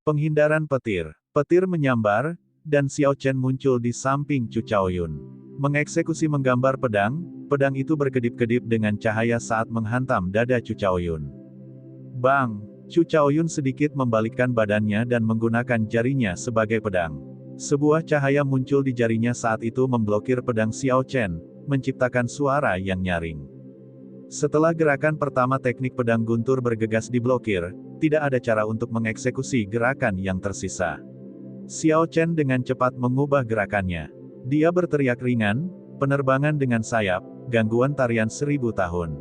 Penghindaran petir. Petir menyambar, dan Xiao Chen muncul di samping Chu Chaoyun. Mengeksekusi menggambar pedang, pedang itu berkedip-kedip dengan cahaya saat menghantam dada Chu Chaoyun. Bang! Chu Chaoyun sedikit membalikkan badannya dan menggunakan jarinya sebagai pedang. Sebuah cahaya muncul di jarinya saat itu memblokir pedang Xiao Chen, menciptakan suara yang nyaring. Setelah gerakan pertama teknik pedang guntur bergegas diblokir, tidak ada cara untuk mengeksekusi gerakan yang tersisa. Xiao Chen dengan cepat mengubah gerakannya. Dia berteriak ringan, penerbangan dengan sayap, gangguan tarian 1000 tahun.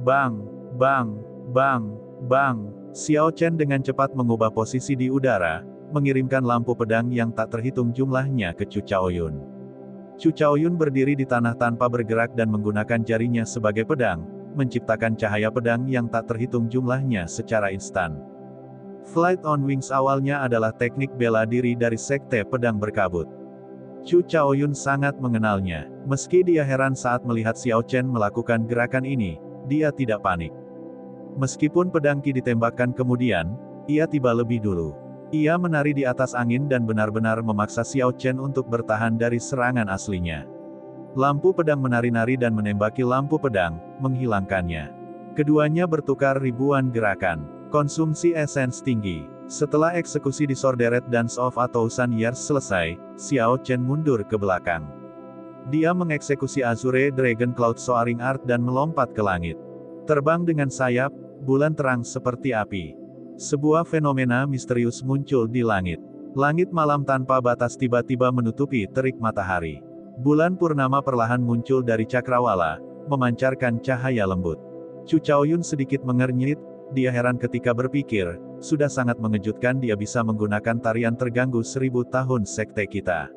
Bang! Bang! Bang! Bang! Xiao Chen dengan cepat mengubah posisi di udara, mengirimkan lampu pedang yang tak terhitung jumlahnya ke Chu Chaoyun. Chu Chaoyun berdiri di tanah tanpa bergerak dan menggunakan jarinya sebagai pedang, menciptakan cahaya pedang yang tak terhitung jumlahnya secara instan. Flight on Wings awalnya adalah teknik bela diri dari sekte pedang berkabut. Chu Chaoyun sangat mengenalnya. Meski dia heran saat melihat Xiao Chen melakukan gerakan ini, dia tidak panik. Meskipun pedang Qi ditembakkan kemudian, ia tiba lebih dulu. Ia menari di atas angin dan benar-benar memaksa Xiao Chen untuk bertahan dari serangan aslinya. Lampu pedang menari-nari dan menembaki lampu pedang, menghilangkannya. Keduanya bertukar ribuan gerakan. Konsumsi esens tinggi. Setelah eksekusi Disordered Dance of a Thousand Years selesai, Xiao Chen mundur ke belakang. Dia mengeksekusi Azure Dragon Cloud Soaring Art dan melompat ke langit. Terbang dengan sayap, bulan terang seperti api. Sebuah fenomena misterius muncul di langit. Langit malam tanpa batas tiba-tiba menutupi terik matahari. Bulan purnama perlahan muncul dari cakrawala, memancarkan cahaya lembut. Chu Chaoyun sedikit mengernyit, dia heran ketika berpikir, sudah sangat mengejutkan dia bisa menggunakan tarian terganggu 1000 tahun sekte kita.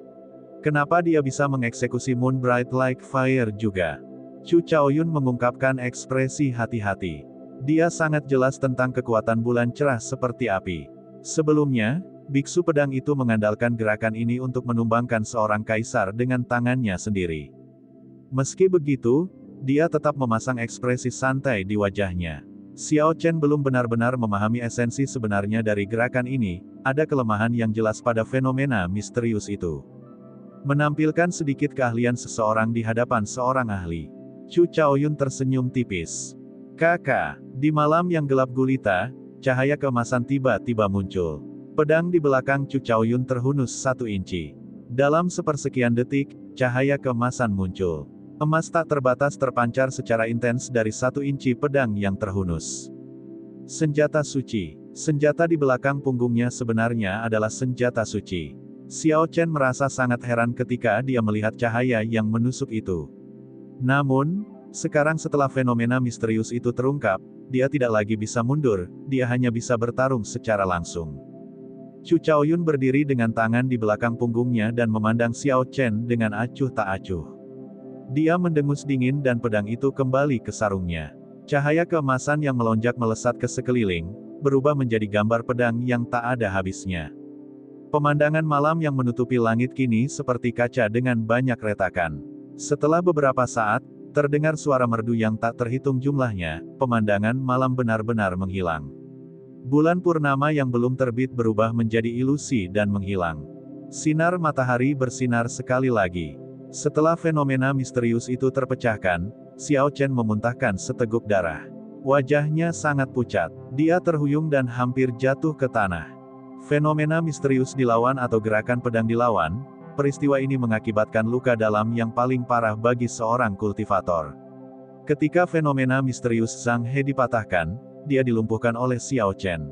Kenapa dia bisa mengeksekusi Moon Bright Like Fire juga? Chu Chaoyun mengungkapkan ekspresi hati-hati. Dia sangat jelas tentang kekuatan bulan cerah seperti api. Sebelumnya, biksu pedang itu mengandalkan gerakan ini untuk menumbangkan seorang kaisar dengan tangannya sendiri. Meski begitu, dia tetap memasang ekspresi santai di wajahnya. Xiao Chen belum benar-benar memahami esensi sebenarnya dari gerakan ini, ada kelemahan yang jelas pada fenomena misterius itu. Menampilkan sedikit keahlian seseorang di hadapan seorang ahli. Chu Chaoyun tersenyum tipis. Kakak, di malam yang gelap gulita, cahaya keemasan tiba-tiba muncul. Pedang di belakang Chu Chaoyun terhunus 1 inci. Dalam sepersekian detik, cahaya keemasan muncul. Emas tak terbatas terpancar secara intens dari 1 inci pedang yang terhunus. Senjata suci. Senjata di belakang punggungnya sebenarnya adalah senjata suci. Xiao Chen merasa sangat heran ketika dia melihat cahaya yang menusuk itu. Namun, sekarang setelah fenomena misterius itu terungkap, dia tidak lagi bisa mundur, dia hanya bisa bertarung secara langsung. Chu Chaoyun berdiri dengan tangan di belakang punggungnya dan memandang Xiao Chen dengan acuh tak acuh. Dia mendengus dingin dan pedang itu kembali ke sarungnya. Cahaya keemasan yang melonjak melesat ke sekeliling, berubah menjadi gambar pedang yang tak ada habisnya. Pemandangan malam yang menutupi langit kini seperti kaca dengan banyak retakan. Setelah beberapa saat, terdengar suara merdu yang tak terhitung jumlahnya, pemandangan malam benar-benar menghilang. Bulan purnama yang belum terbit berubah menjadi ilusi dan menghilang. Sinar matahari bersinar sekali lagi. Setelah fenomena misterius itu terpecahkan, Xiao Chen memuntahkan seteguk darah. Wajahnya sangat pucat. Dia terhuyung dan hampir jatuh ke tanah. Fenomena misterius dilawan atau gerakan pedang dilawan, peristiwa ini mengakibatkan luka dalam yang paling parah bagi seorang kultivator. Ketika fenomena misterius Zhang He dipatahkan, dia dilumpuhkan oleh Xiao Chen.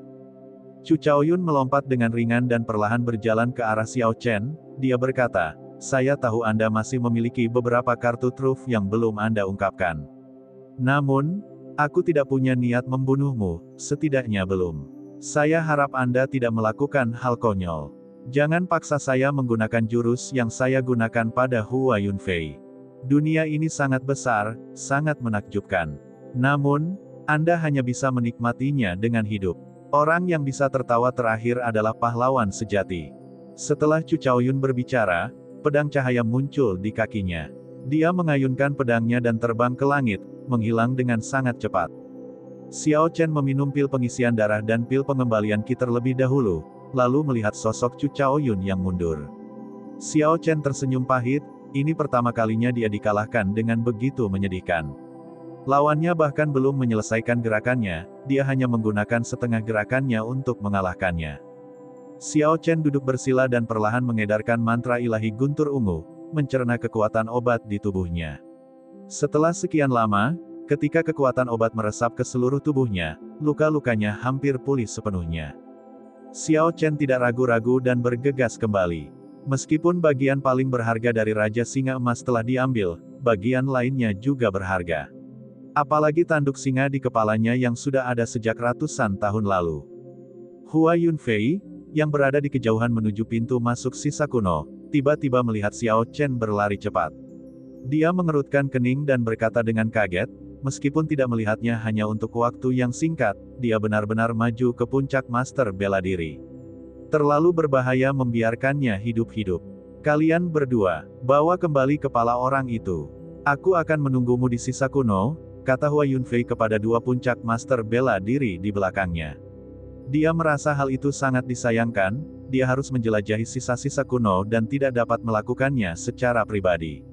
Chu Chaoyun melompat dengan ringan dan perlahan berjalan ke arah Xiao Chen, dia berkata, "Saya tahu Anda masih memiliki beberapa kartu truf yang belum Anda ungkapkan. Namun, aku tidak punya niat membunuhmu, setidaknya belum. Saya harap Anda tidak melakukan hal konyol. Jangan paksa saya menggunakan jurus yang saya gunakan pada Hua Yunfei. Dunia ini sangat besar, sangat menakjubkan. Namun, Anda hanya bisa menikmatinya dengan hidup. Orang yang bisa tertawa terakhir adalah pahlawan sejati." Setelah Chu Chaoyun berbicara, pedang cahaya muncul di kakinya. Dia mengayunkan pedangnya dan terbang ke langit, menghilang dengan sangat cepat. Xiao Chen meminum pil pengisian darah dan pil pengembalian Qi terlebih dahulu, lalu melihat sosok Chu Chaoyun yang mundur. Xiao Chen tersenyum pahit, ini pertama kalinya dia dikalahkan dengan begitu menyedihkan. Lawannya bahkan belum menyelesaikan gerakannya, dia hanya menggunakan setengah gerakannya untuk mengalahkannya. Xiao Chen duduk bersila dan perlahan mengedarkan mantra ilahi guntur ungu, mencerna kekuatan obat di tubuhnya. Setelah sekian lama, ketika kekuatan obat meresap ke seluruh tubuhnya, luka-lukanya hampir pulih sepenuhnya. Xiao Chen tidak ragu-ragu dan bergegas kembali. Meskipun bagian paling berharga dari Raja Singa Emas telah diambil, bagian lainnya juga berharga. Apalagi tanduk singa di kepalanya yang sudah ada sejak ratusan tahun lalu. Hua Yunfei, yang berada di kejauhan menuju pintu masuk sisa kuno, tiba-tiba melihat Xiao Chen berlari cepat. Dia mengerutkan kening dan berkata dengan kaget, meskipun tidak melihatnya hanya untuk waktu yang singkat, dia benar-benar maju ke puncak master bela diri. Terlalu berbahaya membiarkannya hidup-hidup. Kalian berdua, bawa kembali kepala orang itu. Aku akan menunggumu di sisa kuno, kata Hua Yunfei kepada dua puncak master bela diri di belakangnya. Dia merasa hal itu sangat disayangkan, dia harus menjelajahi sisa-sisa kuno dan tidak dapat melakukannya secara pribadi.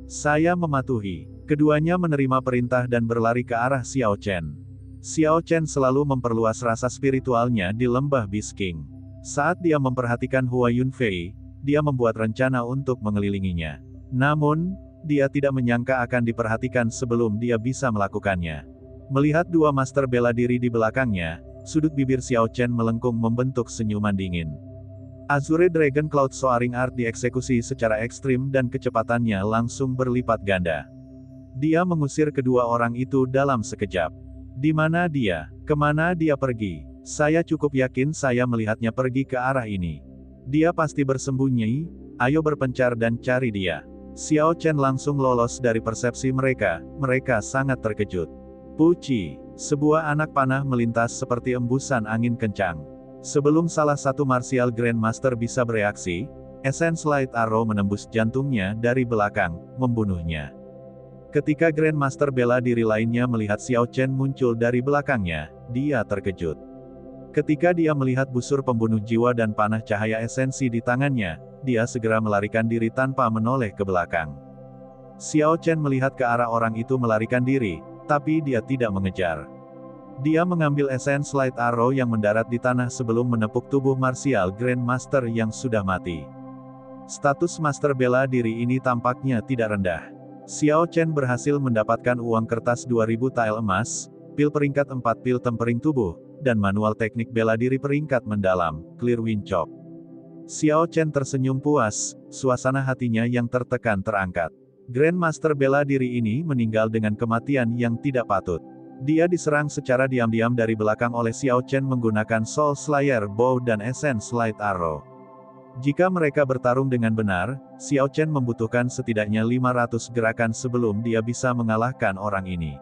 Saya mematuhi. Keduanya menerima perintah dan berlari ke arah Xiao Chen. Xiao Chen selalu memperluas rasa spiritualnya di lembah Bisking. Saat dia memperhatikan Hua Yunfei, dia membuat rencana untuk mengelilinginya. Namun, dia tidak menyangka akan diperhatikan sebelum dia bisa melakukannya. Melihat dua master bela diri di belakangnya, sudut bibir Xiao Chen melengkung membentuk senyuman dingin. Azure Dragon Cloud Soaring Art dieksekusi secara ekstrim dan kecepatannya langsung berlipat ganda. Dia mengusir kedua orang itu dalam sekejap. Di mana dia? Kemana dia pergi? Saya cukup yakin saya melihatnya pergi ke arah ini. Dia pasti bersembunyi, ayo berpencar dan cari dia. Xiao Chen langsung lolos dari persepsi mereka sangat terkejut. Puci, sebuah anak panah melintas seperti embusan angin kencang. Sebelum salah satu martial Grandmaster bisa bereaksi, Essence Light Arrow menembus jantungnya dari belakang, membunuhnya. Ketika Grandmaster bela diri lainnya melihat Xiao Chen muncul dari belakangnya, dia terkejut. Ketika dia melihat busur pembunuh jiwa dan panah cahaya esensi di tangannya, dia segera melarikan diri tanpa menoleh ke belakang. Xiao Chen melihat ke arah orang itu melarikan diri, tapi dia tidak mengejar. Dia mengambil Essence Light Arrow yang mendarat di tanah sebelum menepuk tubuh martial Grandmaster yang sudah mati. Status Master bela diri ini tampaknya tidak rendah. Xiao Chen berhasil mendapatkan uang kertas 2000 tile emas, pil peringkat 4 pil tempering tubuh, dan manual teknik bela diri peringkat mendalam, Clear Wind Chop. Xiao Chen tersenyum puas, suasana hatinya yang tertekan terangkat. Grandmaster bela diri ini meninggal dengan kematian yang tidak patut. Dia diserang secara diam-diam dari belakang oleh Xiao Chen menggunakan Soul Slayer Bow dan Essence Light Arrow. Jika mereka bertarung dengan benar, Xiao Chen membutuhkan setidaknya 500 gerakan sebelum dia bisa mengalahkan orang ini.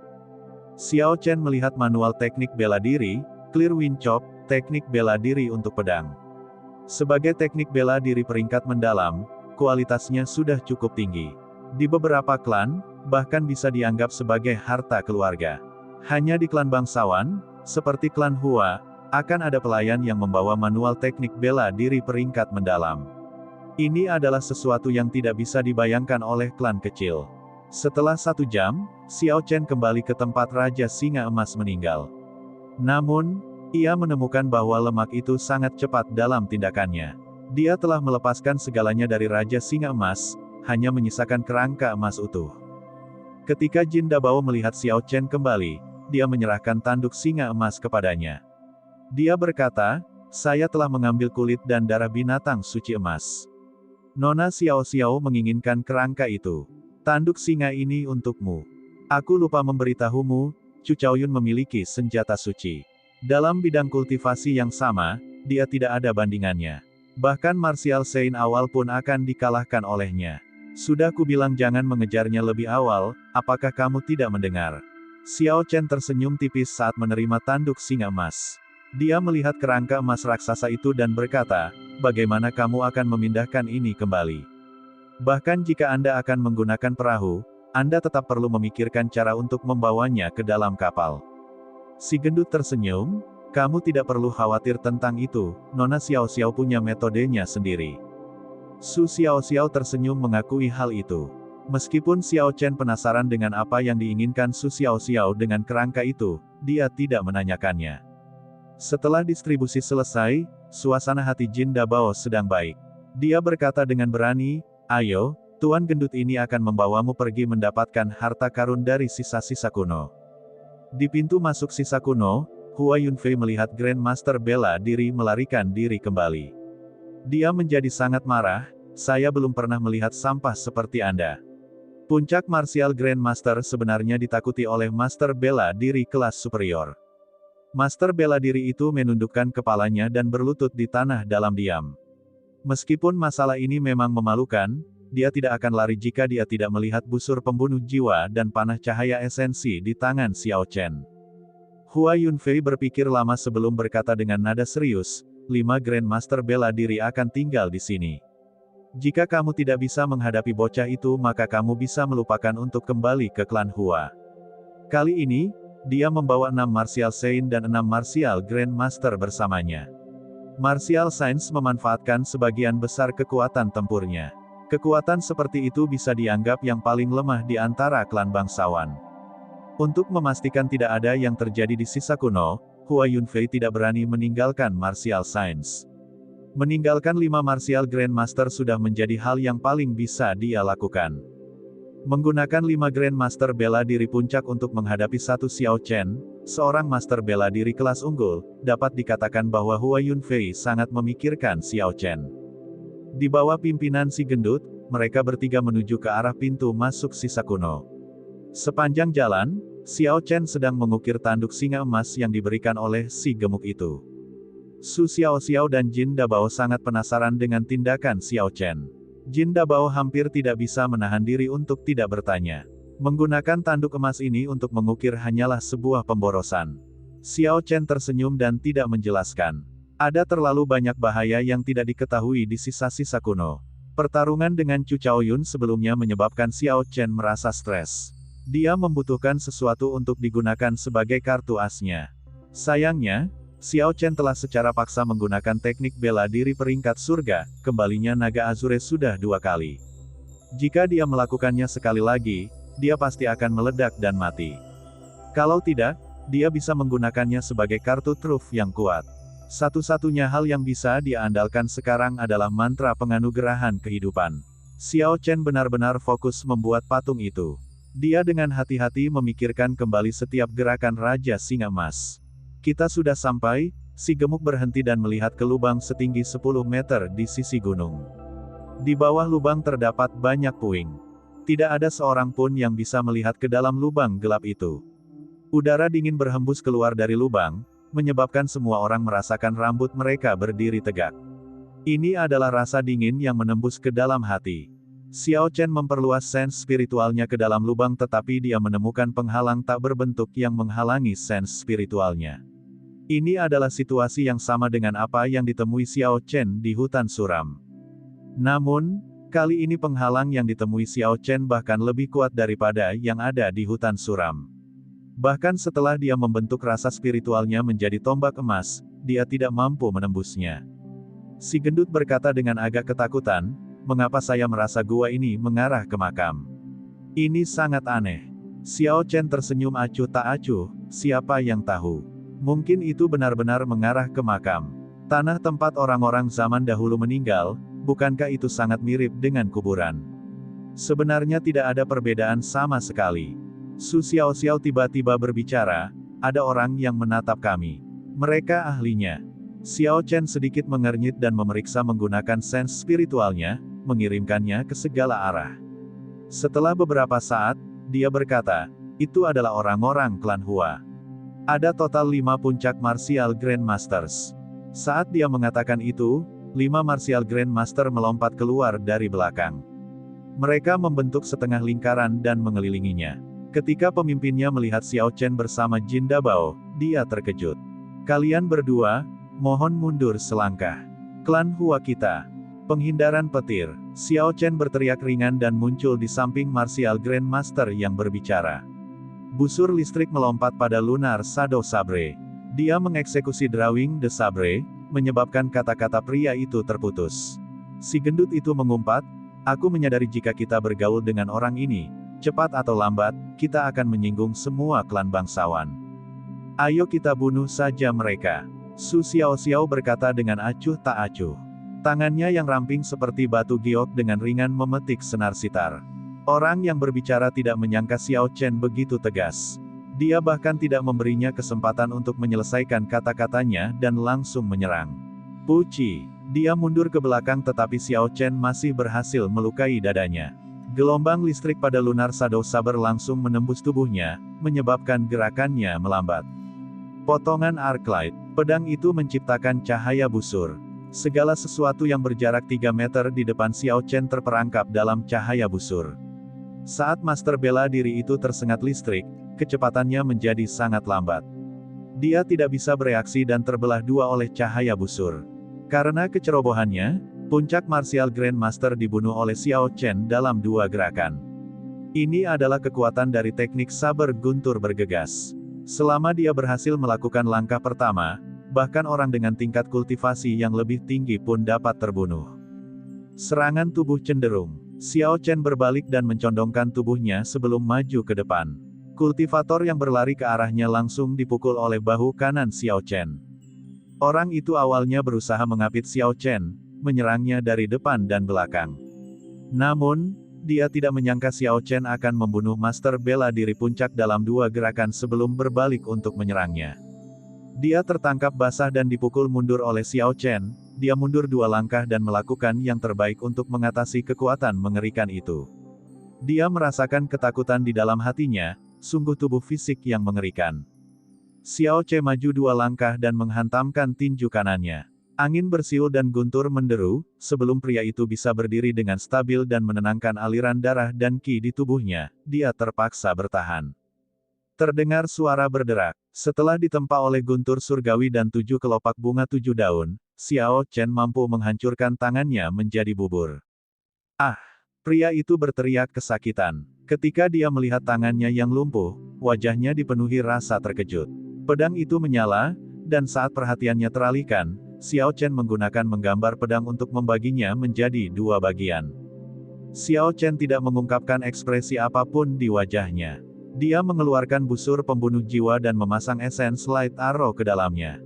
Xiao Chen melihat manual teknik bela diri, Clear Wind Chop, teknik bela diri untuk pedang. Sebagai teknik bela diri peringkat mendalam, kualitasnya sudah cukup tinggi. Di beberapa klan, bahkan bisa dianggap sebagai harta keluarga. Hanya di klan bangsawan, seperti klan Hua, akan ada pelayan yang membawa manual teknik bela diri peringkat mendalam. Ini adalah sesuatu yang tidak bisa dibayangkan oleh klan kecil. Setelah 1 jam, Xiao Chen kembali ke tempat Raja Singa Emas meninggal. Namun, ia menemukan bahwa lemak itu sangat cepat dalam tindakannya. Dia telah melepaskan segalanya dari Raja Singa Emas, hanya menyisakan kerangka emas utuh. Ketika Jin Dabao melihat Xiao Chen kembali, dia menyerahkan tanduk singa emas kepadanya. Dia berkata, saya telah mengambil kulit dan darah binatang suci emas. Nona Xiao Xiao menginginkan kerangka itu. Tanduk singa ini untukmu. Aku lupa memberitahumu, Chu Chaoyun memiliki senjata suci. Dalam bidang kultivasi yang sama, dia tidak ada bandingannya. Bahkan martial Saint awal pun akan dikalahkan olehnya. Sudah kubilang jangan mengejarnya lebih awal, apakah kamu tidak mendengar? Xiao Chen tersenyum tipis saat menerima tanduk singa emas. Dia melihat kerangka emas raksasa itu dan berkata, bagaimana kamu akan memindahkan ini kembali? Bahkan jika Anda akan menggunakan perahu, Anda tetap perlu memikirkan cara untuk membawanya ke dalam kapal. Si gendut tersenyum, Kamu tidak perlu khawatir tentang itu, Nona Xiao Xiao punya metodenya sendiri. Su Xiao Xiao tersenyum mengakui hal itu. Meskipun Xiao Chen penasaran dengan apa yang diinginkan Su Xiao Xiao dengan kerangka itu, dia tidak menanyakannya. Setelah distribusi selesai, suasana hati Jin Dabao sedang baik. Dia berkata dengan berani, "Ayo, Tuan Gendut ini akan membawamu pergi mendapatkan harta karun dari sisa-sisa kuno." Di pintu masuk sisa kuno, Hua Yunfei melihat Grandmaster bela diri melarikan diri kembali. Dia menjadi sangat marah, "Saya belum pernah melihat sampah seperti Anda." Puncak martial Grandmaster sebenarnya ditakuti oleh Master bela diri kelas superior. Master bela diri itu menundukkan kepalanya dan berlutut di tanah dalam diam. Meskipun masalah ini memang memalukan, dia tidak akan lari jika dia tidak melihat busur pembunuh jiwa dan panah cahaya esensi di tangan Xiao Chen. Hua Yunfei berpikir lama sebelum berkata dengan nada serius, 5 Grandmaster bela diri akan tinggal di sini. Jika kamu tidak bisa menghadapi bocah itu maka kamu bisa melupakan untuk kembali ke klan Hua. Kali ini, dia membawa 6 Martial Saint dan 6 Martial Grandmaster bersamanya. Martial Saints memanfaatkan sebagian besar kekuatan tempurnya. Kekuatan seperti itu bisa dianggap yang paling lemah di antara klan bangsawan. Untuk memastikan tidak ada yang terjadi di sisa kuno, Hua Yunfei tidak berani meninggalkan Martial Saints. Meninggalkan 5 Martial Grandmaster sudah menjadi hal yang paling bisa dia lakukan. Menggunakan 5 Grandmaster bela diri puncak untuk menghadapi satu Xiao Chen, seorang Master bela diri kelas unggul, dapat dikatakan bahwa Hua Yunfei sangat memikirkan Xiao Chen. Di bawah pimpinan si gendut, mereka bertiga menuju ke arah pintu masuk sisa kuno. Sepanjang jalan, Xiao Chen sedang mengukir tanduk singa emas yang diberikan oleh si gemuk itu. Su Xiao Xiao dan Jin Dabao sangat penasaran dengan tindakan Xiao Chen. Jin Dabao hampir tidak bisa menahan diri untuk tidak bertanya. Menggunakan tanduk emas ini untuk mengukir hanyalah sebuah pemborosan. Xiao Chen tersenyum dan tidak menjelaskan. Ada terlalu banyak bahaya yang tidak diketahui di sisa-sisa kuno. Pertarungan dengan Chu Chaoyun sebelumnya menyebabkan Xiao Chen merasa stres. Dia membutuhkan sesuatu untuk digunakan sebagai kartu asnya. Sayangnya, Xiao Chen telah secara paksa menggunakan teknik bela diri peringkat surga, kembalinya naga Azure sudah 2 kali. Jika dia melakukannya sekali lagi, dia pasti akan meledak dan mati. Kalau tidak, dia bisa menggunakannya sebagai kartu truf yang kuat. Satu-satunya hal yang bisa dia andalkan sekarang adalah mantra penganugerahan kehidupan. Xiao Chen benar-benar fokus membuat patung itu. Dia dengan hati-hati memikirkan kembali setiap gerakan Raja Singa Emas. Kita sudah sampai, si gemuk berhenti dan melihat ke lubang setinggi 10 meter di sisi gunung. Di bawah lubang terdapat banyak puing. Tidak ada seorang pun yang bisa melihat ke dalam lubang gelap itu. Udara dingin berhembus keluar dari lubang, menyebabkan semua orang merasakan rambut mereka berdiri tegak. Ini adalah rasa dingin yang menembus ke dalam hati. Xiao Chen memperluas sense spiritualnya ke dalam lubang tetapi dia menemukan penghalang tak berbentuk yang menghalangi sense spiritualnya. Ini adalah situasi yang sama dengan apa yang ditemui Xiao Chen di hutan suram. Namun, kali ini penghalang yang ditemui Xiao Chen bahkan lebih kuat daripada yang ada di hutan suram. Bahkan setelah dia membentuk rasa spiritualnya menjadi tombak emas, dia tidak mampu menembusnya. Si gendut berkata dengan agak ketakutan, "Mengapa saya merasa gua ini mengarah ke makam? Ini sangat aneh." Xiao Chen tersenyum acuh tak acuh, siapa yang tahu. Mungkin itu benar-benar mengarah ke makam. Tanah tempat orang-orang zaman dahulu meninggal, bukankah itu sangat mirip dengan kuburan? Sebenarnya tidak ada perbedaan sama sekali. Su Xiao Xiao tiba-tiba berbicara, "Ada orang yang menatap kami. Mereka ahlinya." Xiao Chen sedikit mengernyit dan memeriksa menggunakan sense spiritualnya, mengirimkannya ke segala arah. Setelah beberapa saat, dia berkata, "Itu adalah orang-orang klan Hua. Ada total 5 puncak Martial Grandmasters." Saat dia mengatakan itu, 5 Martial Grandmaster melompat keluar dari belakang. Mereka membentuk setengah lingkaran dan mengelilinginya. Ketika pemimpinnya melihat Xiao Chen bersama Jin Dabao, dia terkejut. "Kalian berdua, mohon mundur selangkah. Klan Hua kita." Penghindaran petir. Xiao Chen berteriak ringan dan muncul di samping Martial Grandmaster yang berbicara. Busur listrik melompat pada Lunar Shadow Sabre. Dia mengeksekusi drawing de sabre, menyebabkan kata-kata pria itu terputus. Si gendut itu mengumpat, "Aku menyadari jika kita bergaul dengan orang ini, cepat atau lambat, kita akan menyinggung semua klan bangsawan. Ayo kita bunuh saja mereka." Su Xiaoxiao berkata dengan acuh tak acuh. Tangannya yang ramping seperti batu giok dengan ringan memetik senar sitar. Orang yang berbicara tidak menyangka Xiao Chen begitu tegas. Dia bahkan tidak memberinya kesempatan untuk menyelesaikan kata-katanya dan langsung menyerang. Puci. Dia mundur ke belakang tetapi Xiao Chen masih berhasil melukai dadanya. Gelombang listrik pada Lunar Shadow Saber langsung menembus tubuhnya, menyebabkan gerakannya melambat. Potongan Arclight. Pedang itu menciptakan cahaya busur. Segala sesuatu yang berjarak 3 meter di depan Xiao Chen terperangkap dalam cahaya busur. Saat master bela diri itu tersengat listrik, kecepatannya menjadi sangat lambat. Dia tidak bisa bereaksi dan terbelah dua oleh cahaya busur. Karena kecerobohannya, puncak martial Grandmaster dibunuh oleh Xiao Chen dalam 2 gerakan. Ini adalah kekuatan dari teknik saber guntur bergegas. Selama dia berhasil melakukan langkah pertama, bahkan orang dengan tingkat kultivasi yang lebih tinggi pun dapat terbunuh. Serangan tubuh cenderung. Xiao Chen berbalik dan mencondongkan tubuhnya sebelum maju ke depan. Kultivator yang berlari ke arahnya langsung dipukul oleh bahu kanan Xiao Chen. Orang itu awalnya berusaha mengapit Xiao Chen, menyerangnya dari depan dan belakang. Namun, dia tidak menyangka Xiao Chen akan membunuh master bela diri puncak dalam 2 gerakan sebelum berbalik untuk menyerangnya. Dia tertangkap basah dan dipukul mundur oleh Xiao Chen. Dia mundur 2 langkah dan melakukan yang terbaik untuk mengatasi kekuatan mengerikan itu. Dia merasakan ketakutan di dalam hatinya, sungguh tubuh fisik yang mengerikan. Xiao Chen maju 2 langkah dan menghantamkan tinju kanannya. Angin bersiul dan guntur menderu, sebelum pria itu bisa berdiri dengan stabil dan menenangkan aliran darah dan ki di tubuhnya, dia terpaksa bertahan. Terdengar suara berderak. Setelah ditempa oleh guntur surgawi dan 7 kelopak bunga 7 daun, Xiao Chen mampu menghancurkan tangannya menjadi bubur. Ah! Pria itu berteriak kesakitan. Ketika dia melihat tangannya yang lumpuh, wajahnya dipenuhi rasa terkejut. Pedang itu menyala, dan saat perhatiannya teralihkan, Xiao Chen menggambar pedang untuk membaginya menjadi 2 bagian. Xiao Chen tidak mengungkapkan ekspresi apapun di wajahnya. Dia mengeluarkan busur pembunuh jiwa dan memasang essence light arrow ke dalamnya.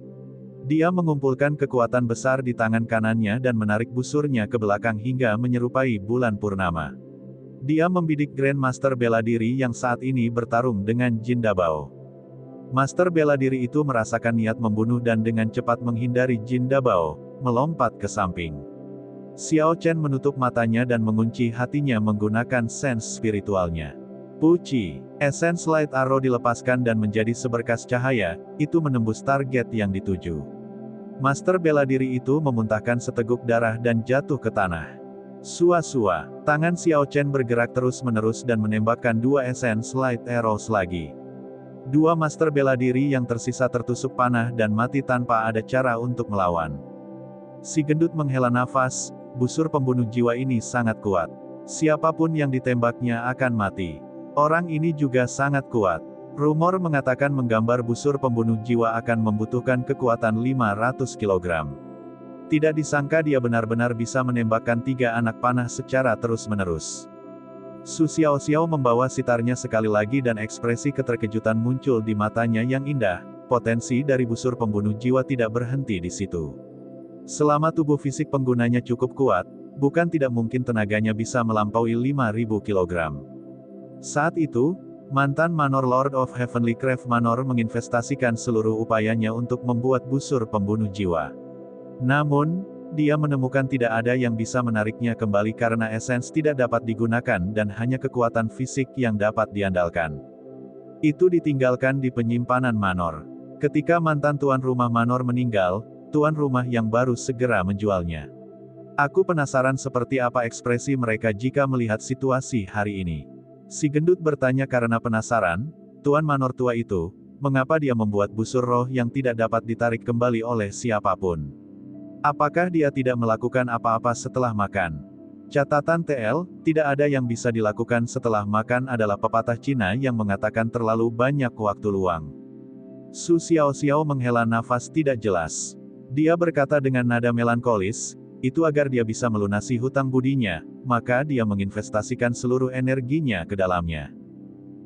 Dia mengumpulkan kekuatan besar di tangan kanannya dan menarik busurnya ke belakang hingga menyerupai bulan purnama. Dia membidik Grandmaster bela diri yang saat ini bertarung dengan Jin Dabao. Master bela diri itu merasakan niat membunuh dan dengan cepat menghindari Jin Dabao, melompat ke samping. Xiao Chen menutup matanya dan mengunci hatinya menggunakan sense spiritualnya. Puci. Essence Light Arrow dilepaskan dan menjadi seberkas cahaya, itu menembus target yang dituju. Master bela diri itu memuntahkan seteguk darah dan jatuh ke tanah. Sua-sua. Tangan Xiao Chen bergerak terus-menerus dan menembakkan 2 Essence Light Arrows lagi. 2 master bela diri yang tersisa tertusuk panah dan mati tanpa ada cara untuk melawan. Si gendut menghela nafas, busur pembunuh jiwa ini sangat kuat. Siapapun yang ditembaknya akan mati. Orang ini juga sangat kuat. Rumor mengatakan menggambar busur pembunuh jiwa akan membutuhkan kekuatan 500 kg. Tidak disangka dia benar-benar bisa menembakkan 3 anak panah secara terus-menerus. Su Xiaoxiao membawa sitarnya sekali lagi dan ekspresi keterkejutan muncul di matanya yang indah. Potensi dari busur pembunuh jiwa tidak berhenti di situ. Selama tubuh fisik penggunanya cukup kuat, bukan tidak mungkin tenaganya bisa melampaui 5.000 kg. Saat itu, mantan Manor Lord of Heavenly Craft Manor menginvestasikan seluruh upayanya untuk membuat busur pembunuh jiwa. Namun, dia menemukan tidak ada yang bisa menariknya kembali karena esens tidak dapat digunakan dan hanya kekuatan fisik yang dapat diandalkan. Itu ditinggalkan di penyimpanan Manor. Ketika mantan tuan rumah Manor meninggal, tuan rumah yang baru segera menjualnya. Aku penasaran seperti apa ekspresi mereka jika melihat situasi hari ini. Si gendut bertanya karena penasaran, Tuan Manor tua itu, mengapa dia membuat busur roh yang tidak dapat ditarik kembali oleh siapapun? Apakah dia tidak melakukan apa-apa setelah makan? Catatan TL, tidak ada yang bisa dilakukan setelah makan adalah pepatah Cina yang mengatakan terlalu banyak waktu luang. Su Xiaoxiao menghela nafas tidak jelas. Dia berkata dengan nada melankolis, itu agar dia bisa melunasi hutang budinya, maka dia menginvestasikan seluruh energinya ke dalamnya.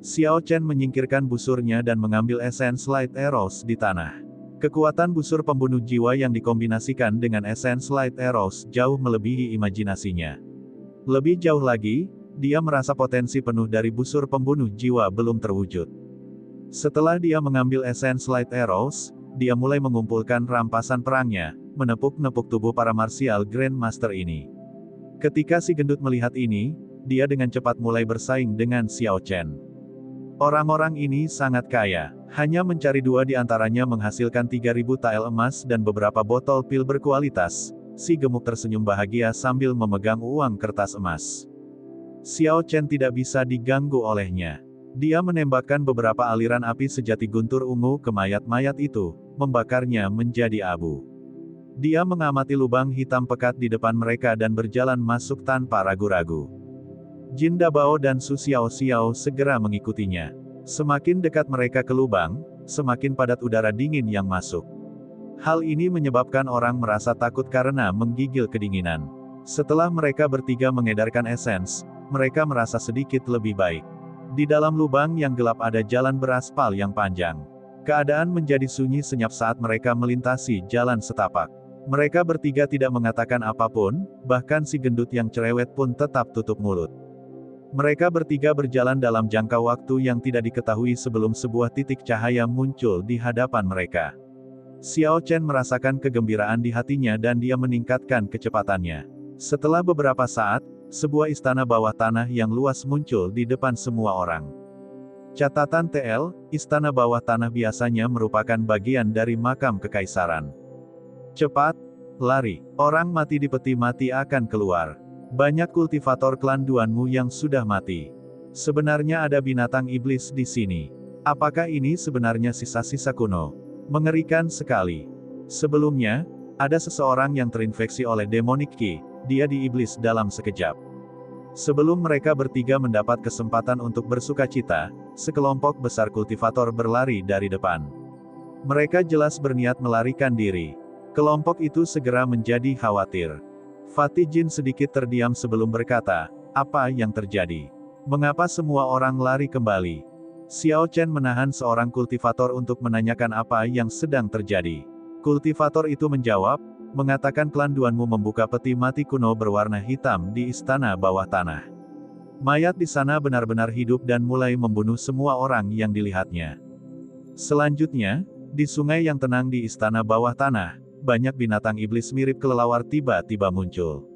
Xiao Chen menyingkirkan busurnya dan mengambil Essence Light Arrows di tanah. Kekuatan busur pembunuh jiwa yang dikombinasikan dengan Essence Light Arrows jauh melebihi imajinasinya. Lebih jauh lagi, dia merasa potensi penuh dari busur pembunuh jiwa belum terwujud. Setelah dia mengambil Essence Light Arrows, dia mulai mengumpulkan rampasan perangnya, menepuk-nepuk tubuh para martial Grandmaster ini. Ketika si gendut melihat ini, dia dengan cepat mulai bersaing dengan Xiao Chen. Orang-orang ini sangat kaya, hanya mencari dua di antaranya menghasilkan 3.000 tael emas dan beberapa botol pil berkualitas. Si gemuk tersenyum bahagia sambil memegang uang kertas emas. Xiao Chen tidak bisa diganggu olehnya. Dia menembakkan beberapa aliran api sejati guntur ungu ke mayat-mayat itu, membakarnya menjadi abu. Dia mengamati lubang hitam pekat di depan mereka dan berjalan masuk tanpa ragu-ragu. Jin Dabao dan Su Xiaoxiao segera mengikutinya. Semakin dekat mereka ke lubang, semakin padat udara dingin yang masuk. Hal ini menyebabkan orang merasa takut karena menggigil kedinginan. Setelah mereka bertiga mengedarkan esens, mereka merasa sedikit lebih baik. Di dalam lubang yang gelap ada jalan beraspal yang panjang. Keadaan menjadi sunyi senyap saat mereka melintasi jalan setapak. Mereka bertiga tidak mengatakan apapun, bahkan si gendut yang cerewet pun tetap tutup mulut. Mereka bertiga berjalan dalam jangka waktu yang tidak diketahui sebelum sebuah titik cahaya muncul di hadapan mereka. Xiao Chen merasakan kegembiraan di hatinya dan dia meningkatkan kecepatannya. Setelah beberapa saat, sebuah istana bawah tanah yang luas muncul di depan semua orang. Catatan TL, istana bawah tanah biasanya merupakan bagian dari makam kekaisaran. Cepat, lari, orang mati di peti mati akan keluar. Banyak kultivator klan Duanmu yang sudah mati. Sebenarnya ada binatang iblis di sini. Apakah ini sebenarnya sisa-sisa kuno? Mengerikan sekali. Sebelumnya, ada seseorang yang terinfeksi oleh demonic Qi, dia diiblis dalam sekejap. Sebelum mereka bertiga mendapat kesempatan untuk bersukacita, sekelompok besar kultivator berlari dari depan. Mereka jelas berniat melarikan diri. Kelompok itu segera menjadi khawatir. Fatih Jin sedikit terdiam sebelum berkata, apa yang terjadi? Mengapa semua orang lari kembali? Xiao Chen menahan seorang kultivator untuk menanyakan apa yang sedang terjadi. Kultivator itu menjawab, mengatakan klan Duanmu membuka peti mati kuno berwarna hitam di istana bawah tanah. Mayat di sana benar-benar hidup dan mulai membunuh semua orang yang dilihatnya. Selanjutnya, di sungai yang tenang di istana bawah tanah, banyak binatang iblis mirip kelelawar tiba-tiba muncul.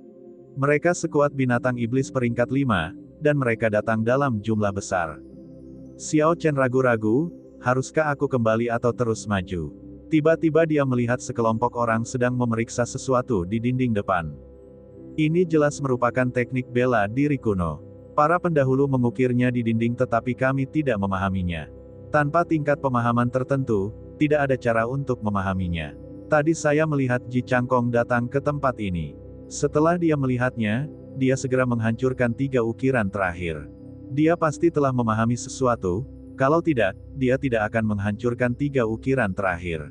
Mereka sekuat binatang iblis peringkat 5, dan mereka datang dalam jumlah besar. Xiao Chen ragu-ragu, haruskah aku kembali atau terus maju? Tiba-tiba dia melihat sekelompok orang sedang memeriksa sesuatu di dinding depan. Ini jelas merupakan teknik bela diri kuno. Para pendahulu mengukirnya di dinding tetapi kami tidak memahaminya. Tanpa tingkat pemahaman tertentu, tidak ada cara untuk memahaminya. Tadi saya melihat Ji Changkong datang ke tempat ini. Setelah dia melihatnya, dia segera menghancurkan 3 ukiran terakhir. Dia pasti telah memahami sesuatu, kalau tidak, dia tidak akan menghancurkan 3 ukiran terakhir.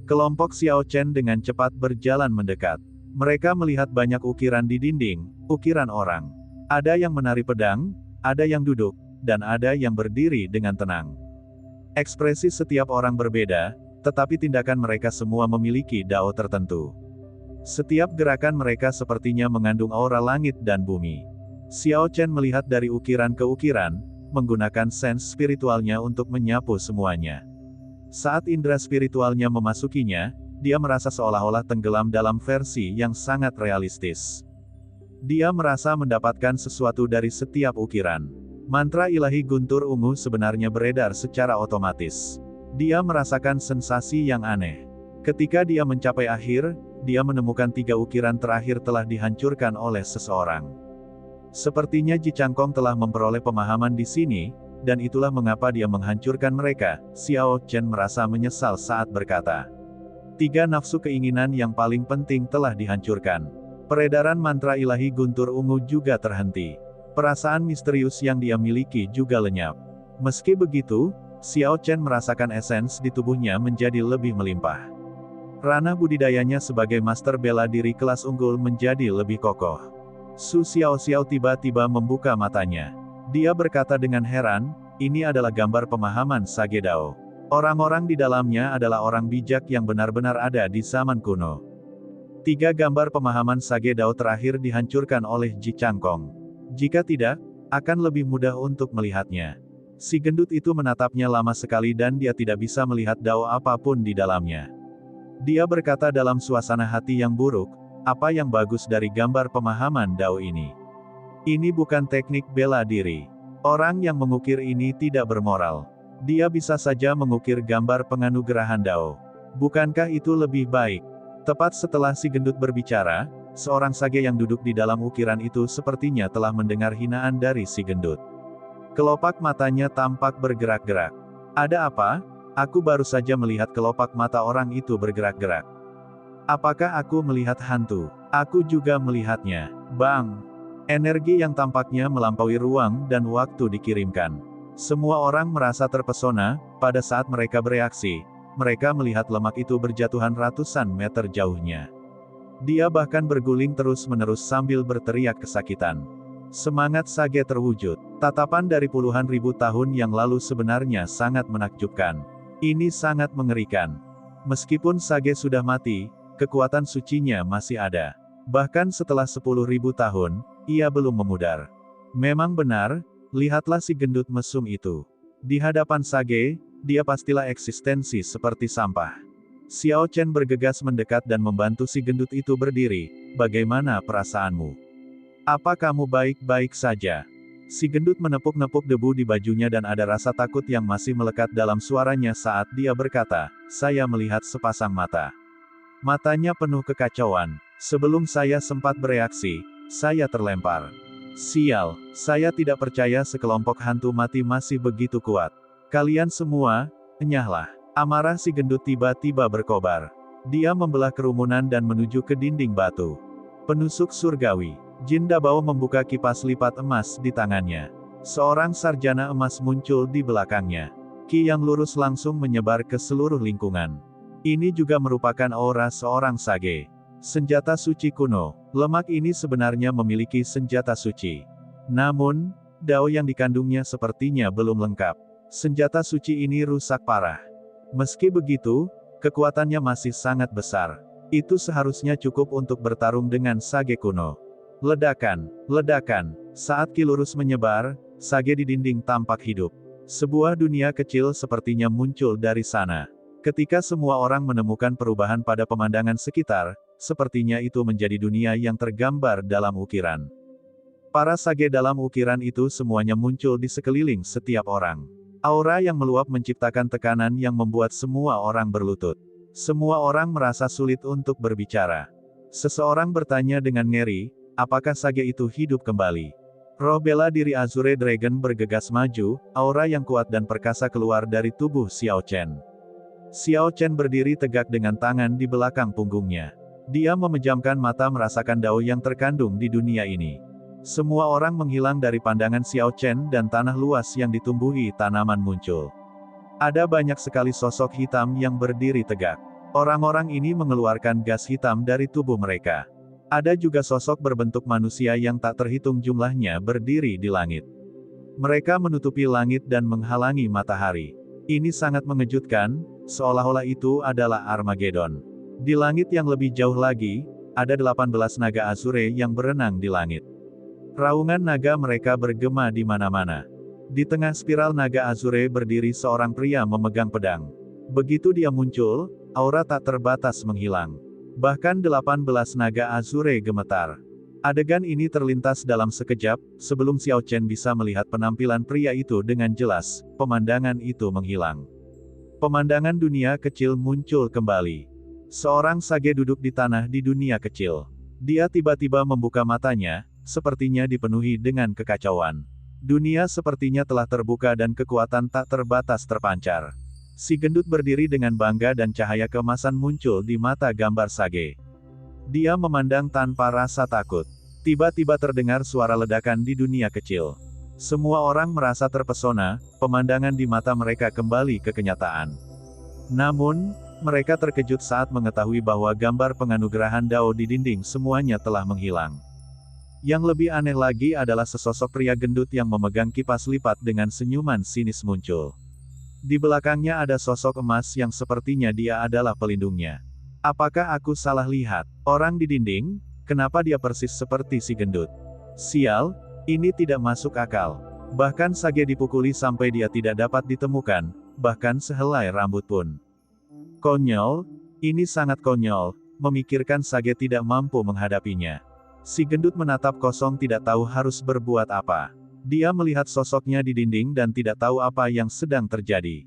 Kelompok Xiao Chen dengan cepat berjalan mendekat. Mereka melihat banyak ukiran di dinding, ukiran orang. Ada yang menari pedang, ada yang duduk, dan ada yang berdiri dengan tenang. Ekspresi setiap orang berbeda, tetapi tindakan mereka semua memiliki dao tertentu. Setiap gerakan mereka sepertinya mengandung aura langit dan bumi. Xiao Chen melihat dari ukiran ke ukiran, menggunakan sense spiritualnya untuk menyapu semuanya. Saat indera spiritualnya memasukinya, dia merasa seolah-olah tenggelam dalam versi yang sangat realistis. Dia merasa mendapatkan sesuatu dari setiap ukiran. Mantra ilahi guntur ungu sebenarnya beredar secara otomatis. Dia merasakan sensasi yang aneh. Ketika dia mencapai akhir, dia menemukan 3 ukiran terakhir telah dihancurkan oleh seseorang. Sepertinya Ji Changkong telah memperoleh pemahaman di sini, dan itulah mengapa dia menghancurkan mereka. Xiao Chen merasa menyesal saat berkata. 3 nafsu keinginan yang paling penting telah dihancurkan. Peredaran mantra ilahi guntur ungu juga terhenti. Perasaan misterius yang dia miliki juga lenyap. Meski begitu, Xiao Chen merasakan esens di tubuhnya menjadi lebih melimpah. Ranah budidayanya sebagai master bela diri kelas unggul menjadi lebih kokoh. Su Xiaoxiao tiba-tiba membuka matanya. Dia berkata dengan heran, ini adalah gambar pemahaman Sage Dao. Orang-orang di dalamnya adalah orang bijak yang benar-benar ada di zaman kuno. 3 gambar pemahaman Sage Dao terakhir dihancurkan oleh Ji Changkong. Jika tidak, akan lebih mudah untuk melihatnya. Si gendut itu menatapnya lama sekali dan dia tidak bisa melihat Dao apapun di dalamnya. Dia berkata dalam suasana hati yang buruk, apa yang bagus dari gambar pemahaman Dao ini? Ini bukan teknik bela diri. Orang yang mengukir ini tidak bermoral. Dia bisa saja mengukir gambar penganugerahan Dao. Bukankah itu lebih baik? Tepat setelah si gendut berbicara, seorang sage yang duduk di dalam ukiran itu sepertinya telah mendengar hinaan dari si gendut. Kelopak matanya tampak bergerak-gerak. Ada apa? Aku baru saja melihat kelopak mata orang itu bergerak-gerak. Apakah aku melihat hantu? Aku juga melihatnya. Bang! Energi yang tampaknya melampaui ruang dan waktu dikirimkan. Semua orang merasa terpesona, pada saat mereka bereaksi, mereka melihat lemak itu berjatuhan ratusan meter jauhnya. Dia bahkan berguling terus-menerus sambil berteriak kesakitan. Semangat Sage terwujud. Tatapan dari puluhan ribu tahun yang lalu sebenarnya sangat menakjubkan. Ini sangat mengerikan. Meskipun Sage sudah mati, kekuatan sucinya masih ada. Bahkan setelah 10.000 tahun, ia belum memudar. Memang benar, lihatlah si gendut mesum itu. Di hadapan Sage, dia pastilah eksistensi seperti sampah. Xiao Chen bergegas mendekat dan membantu si gendut itu berdiri. Bagaimana perasaanmu? Apa kamu baik-baik saja? Si gendut menepuk-nepuk debu di bajunya dan ada rasa takut yang masih melekat dalam suaranya saat dia berkata, saya melihat sepasang mata. Matanya penuh kekacauan. Sebelum saya sempat bereaksi, saya terlempar. Sial, saya tidak percaya sekelompok hantu mati masih begitu kuat. Kalian semua, enyahlah. Amarah si gendut tiba-tiba berkobar. Dia membelah kerumunan dan menuju ke dinding batu. Penusuk surgawi. Jin Dabao membuka kipas lipat emas di tangannya. Seorang sarjana emas muncul di belakangnya. Ki yang lurus langsung menyebar ke seluruh lingkungan. Ini juga merupakan aura seorang sage. Senjata suci kuno. Lemak ini sebenarnya memiliki senjata suci. Namun, Dao yang dikandungnya sepertinya belum lengkap. Senjata suci ini rusak parah. Meski begitu, kekuatannya masih sangat besar. Itu seharusnya cukup untuk bertarung dengan sage kuno. Ledakan, ledakan. Saat ki lurus menyebar, sage di dinding tampak hidup. Sebuah dunia kecil sepertinya muncul dari sana. Ketika semua orang menemukan perubahan pada pemandangan sekitar, sepertinya itu menjadi dunia yang tergambar dalam ukiran. Para sage dalam ukiran itu semuanya muncul di sekeliling setiap orang. Aura yang meluap menciptakan tekanan yang membuat semua orang berlutut. Semua orang merasa sulit untuk berbicara. Seseorang bertanya dengan ngeri, apakah sage itu hidup kembali? Roh bela diri Azure Dragon bergegas maju, aura yang kuat dan perkasa keluar dari tubuh Xiao Chen. Xiao Chen berdiri tegak dengan tangan di belakang punggungnya. Dia memejamkan mata merasakan Dao yang terkandung di dunia ini. Semua orang menghilang dari pandangan Xiao Chen dan tanah luas yang ditumbuhi tanaman muncul. Ada banyak sekali sosok hitam yang berdiri tegak. Orang-orang ini mengeluarkan gas hitam dari tubuh mereka. Ada juga sosok berbentuk manusia yang tak terhitung jumlahnya berdiri di langit. Mereka menutupi langit dan menghalangi matahari. Ini sangat mengejutkan, seolah-olah itu adalah Armageddon. Di langit yang lebih jauh lagi, ada 18 naga Azure yang berenang di langit. Raungan naga mereka bergema di mana-mana. Di tengah spiral naga Azure berdiri seorang pria memegang pedang. Begitu dia muncul, aura tak terbatas menghilang. Bahkan 18 naga Azure gemetar. Adegan ini terlintas dalam sekejap, sebelum Xiao Chen bisa melihat penampilan pria itu dengan jelas, pemandangan itu menghilang. Pemandangan dunia kecil muncul kembali. Seorang sage duduk di tanah di dunia kecil. Dia tiba-tiba membuka matanya, sepertinya dipenuhi dengan kekacauan. Dunia sepertinya telah terbuka dan kekuatan tak terbatas terpancar. Si gendut berdiri dengan bangga dan cahaya keemasan muncul di mata gambar sage. Dia memandang tanpa rasa takut. Tiba-tiba terdengar suara ledakan di dunia kecil. Semua orang merasa terpesona, pemandangan di mata mereka kembali ke kenyataan. Namun, mereka terkejut saat mengetahui bahwa gambar penganugerahan Dao di dinding semuanya telah menghilang. Yang lebih aneh lagi adalah sesosok pria gendut yang memegang kipas lipat dengan senyuman sinis muncul. Di belakangnya ada sosok emas yang sepertinya dia adalah pelindungnya. Apakah aku salah lihat? Orang di dinding? Kenapa dia persis seperti si gendut? Sial, ini tidak masuk akal. Bahkan Sage dipukuli sampai dia tidak dapat ditemukan, bahkan sehelai rambut pun. Konyol, ini sangat konyol, memikirkan Sage tidak mampu menghadapinya. Si gendut menatap kosong tidak tahu harus berbuat apa. Dia melihat sosoknya di dinding dan tidak tahu apa yang sedang terjadi.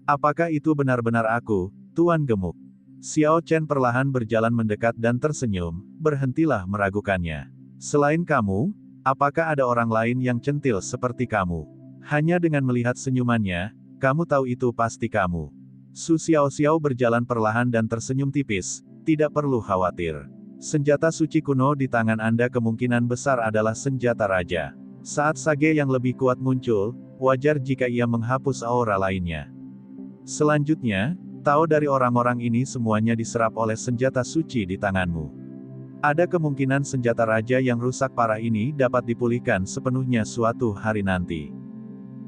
Apakah itu benar-benar aku, Tuan Gemuk? Xiao Chen perlahan berjalan mendekat dan tersenyum, berhentilah meragukannya. Selain kamu, apakah ada orang lain yang centil seperti kamu? Hanya dengan melihat senyumannya, kamu tahu itu pasti kamu. Su Xiao berjalan perlahan dan tersenyum tipis, tidak perlu khawatir. Senjata suci kuno di tangan Anda kemungkinan besar adalah senjata raja. Saat Sage yang lebih kuat muncul, wajar jika ia menghapus aura lainnya. Selanjutnya, tahu dari orang-orang ini semuanya diserap oleh senjata suci di tanganmu. Ada kemungkinan senjata raja yang rusak parah ini dapat dipulihkan sepenuhnya suatu hari nanti.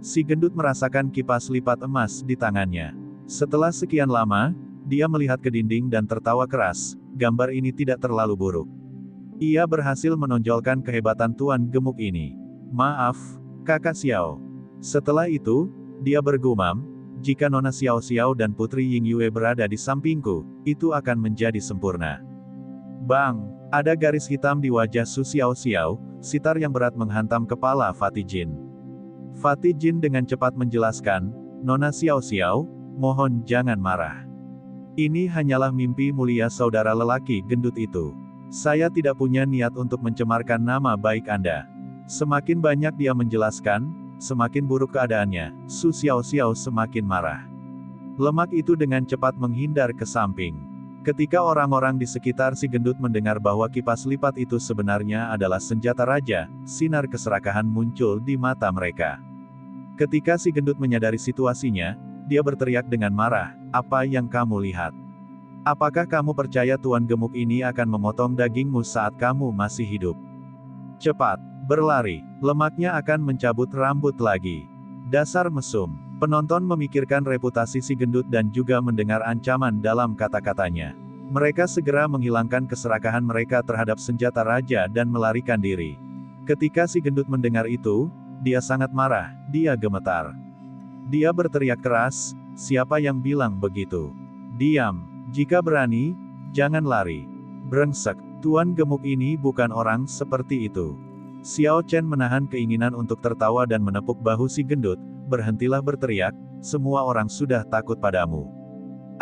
Si gendut merasakan kipas lipat emas di tangannya. Setelah sekian lama, dia melihat ke dinding dan tertawa keras, gambar ini tidak terlalu buruk. Ia berhasil menonjolkan kehebatan Tuan Gemuk ini. Maaf, Kakak Xiao. Setelah itu, dia bergumam, jika Nona Xiao dan Putri Ying Yue berada di sampingku, itu akan menjadi sempurna. Bang! Ada garis hitam di wajah Su Xiao, sitar yang berat menghantam kepala Fatih Jin. Fatih Jin dengan cepat menjelaskan, Nona Xiao, mohon jangan marah. Ini hanyalah mimpi mulia saudara lelaki gendut itu. Saya tidak punya niat untuk mencemarkan nama baik Anda. Semakin banyak dia menjelaskan, semakin buruk keadaannya, Su Xiao semakin marah. Lemak itu dengan cepat menghindar ke samping. Ketika orang-orang di sekitar si gendut mendengar bahwa kipas lipat itu sebenarnya adalah senjata raja, sinar keserakahan muncul di mata mereka. Ketika si gendut menyadari situasinya, dia berteriak dengan marah, apa yang kamu lihat? Apakah kamu percaya Tuan Gemuk ini akan memotong dagingmu saat kamu masih hidup? Cepat, berlari, lemaknya akan mencabut rambut lagi. Dasar mesum. Penonton memikirkan reputasi si gendut dan juga mendengar ancaman dalam kata-katanya. Mereka segera menghilangkan keserakahan mereka terhadap senjata raja dan melarikan diri. Ketika si gendut mendengar itu, dia sangat marah, dia gemetar. Dia berteriak keras, siapa yang bilang begitu? Diam, jika berani, jangan lari. Brengsek, Tuan Gemuk ini bukan orang seperti itu. Xiao Chen menahan keinginan untuk tertawa dan menepuk bahu si gendut, berhentilah berteriak, semua orang sudah takut padamu.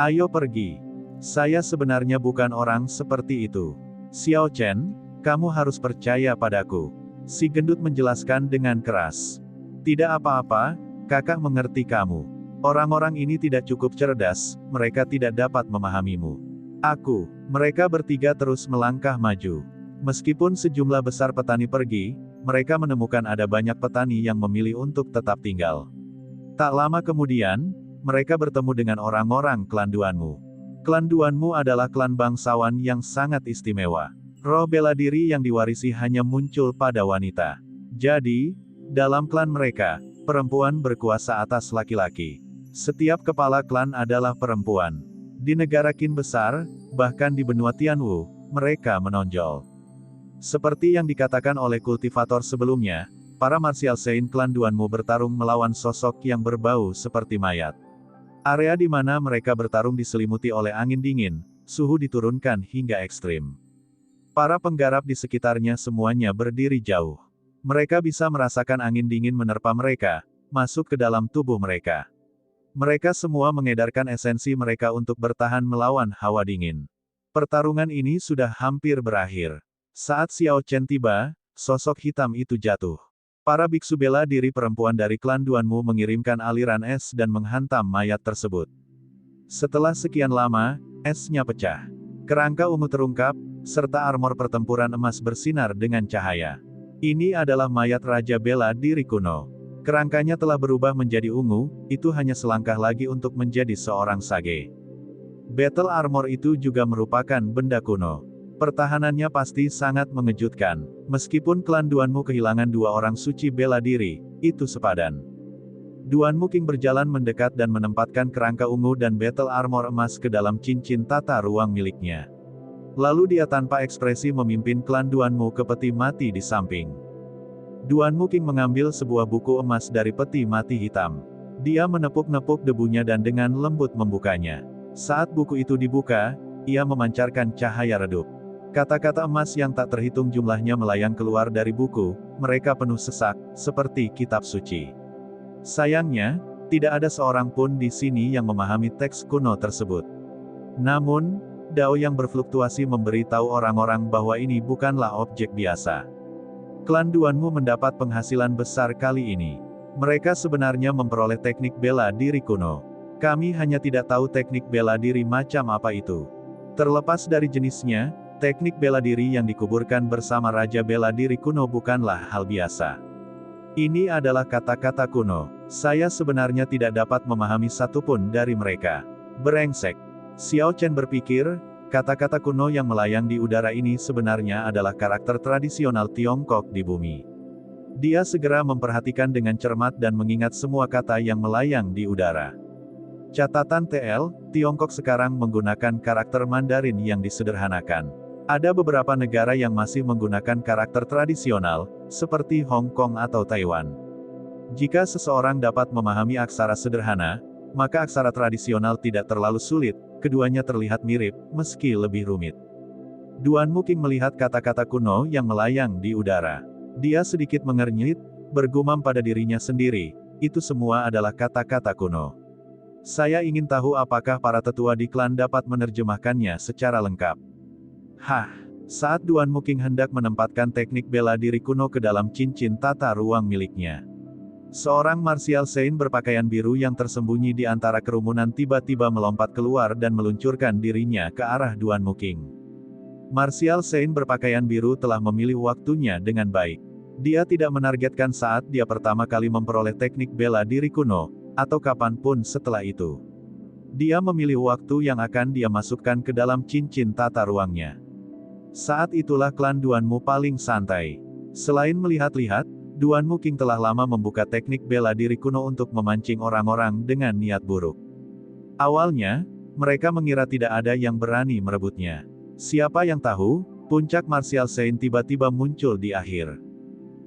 Ayo pergi. Saya sebenarnya bukan orang seperti itu. Xiao Chen, kamu harus percaya padaku. Si gendut menjelaskan dengan keras. Tidak apa-apa, kakak mengerti kamu. Orang-orang ini tidak cukup cerdas, mereka tidak dapat memahamimu. Mereka bertiga terus melangkah maju. Meskipun sejumlah besar petani pergi, mereka menemukan ada banyak petani yang memilih untuk tetap tinggal. Tak lama kemudian, mereka bertemu dengan orang-orang klan Duanmu. Klan Duanmu adalah klan bangsawan yang sangat istimewa. Roh bela diri yang diwarisi hanya muncul pada wanita. Jadi, dalam klan mereka, perempuan berkuasa atas laki-laki. Setiap kepala klan adalah perempuan. Di negara Qin besar, bahkan di benua Tianwu, mereka menonjol. Seperti yang dikatakan oleh kultivator sebelumnya, para martial saint klan Duanmu bertarung melawan sosok yang berbau seperti mayat. Area di mana mereka bertarung diselimuti oleh angin dingin, suhu diturunkan hingga ekstrim. Para penggarap di sekitarnya semuanya berdiri jauh. Mereka bisa merasakan angin dingin menerpa mereka, masuk ke dalam tubuh mereka. Mereka semua mengedarkan esensi mereka untuk bertahan melawan hawa dingin. Pertarungan ini sudah hampir berakhir. Saat Xiao Chen tiba, sosok hitam itu jatuh. Para biksu bela diri perempuan dari klan Duanmu mengirimkan aliran es dan menghantam mayat tersebut. Setelah sekian lama, esnya pecah. Kerangka ungu terungkap, serta armor pertempuran emas bersinar dengan cahaya. Ini adalah mayat Raja Bela Diri kuno. Kerangkanya telah berubah menjadi ungu, itu hanya selangkah lagi untuk menjadi seorang sage. Battle armor itu juga merupakan benda kuno. Pertahanannya pasti sangat mengejutkan. Meskipun klan Duanmu kehilangan 2 orang suci bela diri, itu sepadan. Duanmu King berjalan mendekat dan menempatkan kerangka ungu dan battle armor emas ke dalam cincin tata ruang miliknya. Lalu dia tanpa ekspresi memimpin klan Duanmu ke peti mati di samping. Duanmu King mengambil sebuah buku emas dari peti mati hitam. Dia menepuk-nepuk debunya dan dengan lembut membukanya. Saat buku itu dibuka, ia memancarkan cahaya redup. Kata-kata emas yang tak terhitung jumlahnya melayang keluar dari buku, mereka penuh sesak, seperti kitab suci. Sayangnya, tidak ada seorang pun di sini yang memahami teks kuno tersebut. Namun, dao yang berfluktuasi memberitahu orang-orang bahwa ini bukanlah objek biasa. Klan Duanmu mendapat penghasilan besar kali ini. Mereka sebenarnya memperoleh teknik bela diri kuno. Kami hanya tidak tahu teknik bela diri macam apa itu. Terlepas dari jenisnya, teknik bela diri yang dikuburkan bersama Raja Bela Diri kuno bukanlah hal biasa. Ini adalah kata-kata kuno. Saya sebenarnya tidak dapat memahami satupun dari mereka. Brengsek. Xiao Chen berpikir, kata-kata kuno yang melayang di udara ini sebenarnya adalah karakter tradisional Tiongkok di bumi. Dia segera memperhatikan dengan cermat dan mengingat semua kata yang melayang di udara. Catatan TL, Tiongkok sekarang menggunakan karakter Mandarin yang disederhanakan. Ada beberapa negara yang masih menggunakan karakter tradisional, seperti Hong Kong atau Taiwan. Jika seseorang dapat memahami aksara sederhana, maka aksara tradisional tidak terlalu sulit, keduanya terlihat mirip, meski lebih rumit. Duanmu King melihat kata-kata kuno yang melayang di udara. Dia sedikit mengernyit, bergumam pada dirinya sendiri, itu semua adalah kata-kata kuno. Saya ingin tahu apakah para tetua di klan dapat menerjemahkannya secara lengkap. Hah, saat Duanmu King hendak menempatkan teknik bela diri kuno ke dalam cincin tata ruang miliknya. Seorang martial saint berpakaian biru yang tersembunyi di antara kerumunan tiba-tiba melompat keluar dan meluncurkan dirinya ke arah Duanmu King. Martial saint berpakaian biru telah memilih waktunya dengan baik. Dia tidak menargetkan saat dia pertama kali memperoleh teknik bela diri kuno, atau kapanpun setelah itu. Dia memilih waktu yang akan dia masukkan ke dalam cincin tata ruangnya. Saat itulah klan Duanmu paling santai. Selain melihat-lihat, Duanmu King telah lama membuka teknik bela diri kuno untuk memancing orang-orang dengan niat buruk. Awalnya, mereka mengira tidak ada yang berani merebutnya. Siapa yang tahu, puncak martial saint tiba-tiba muncul di akhir.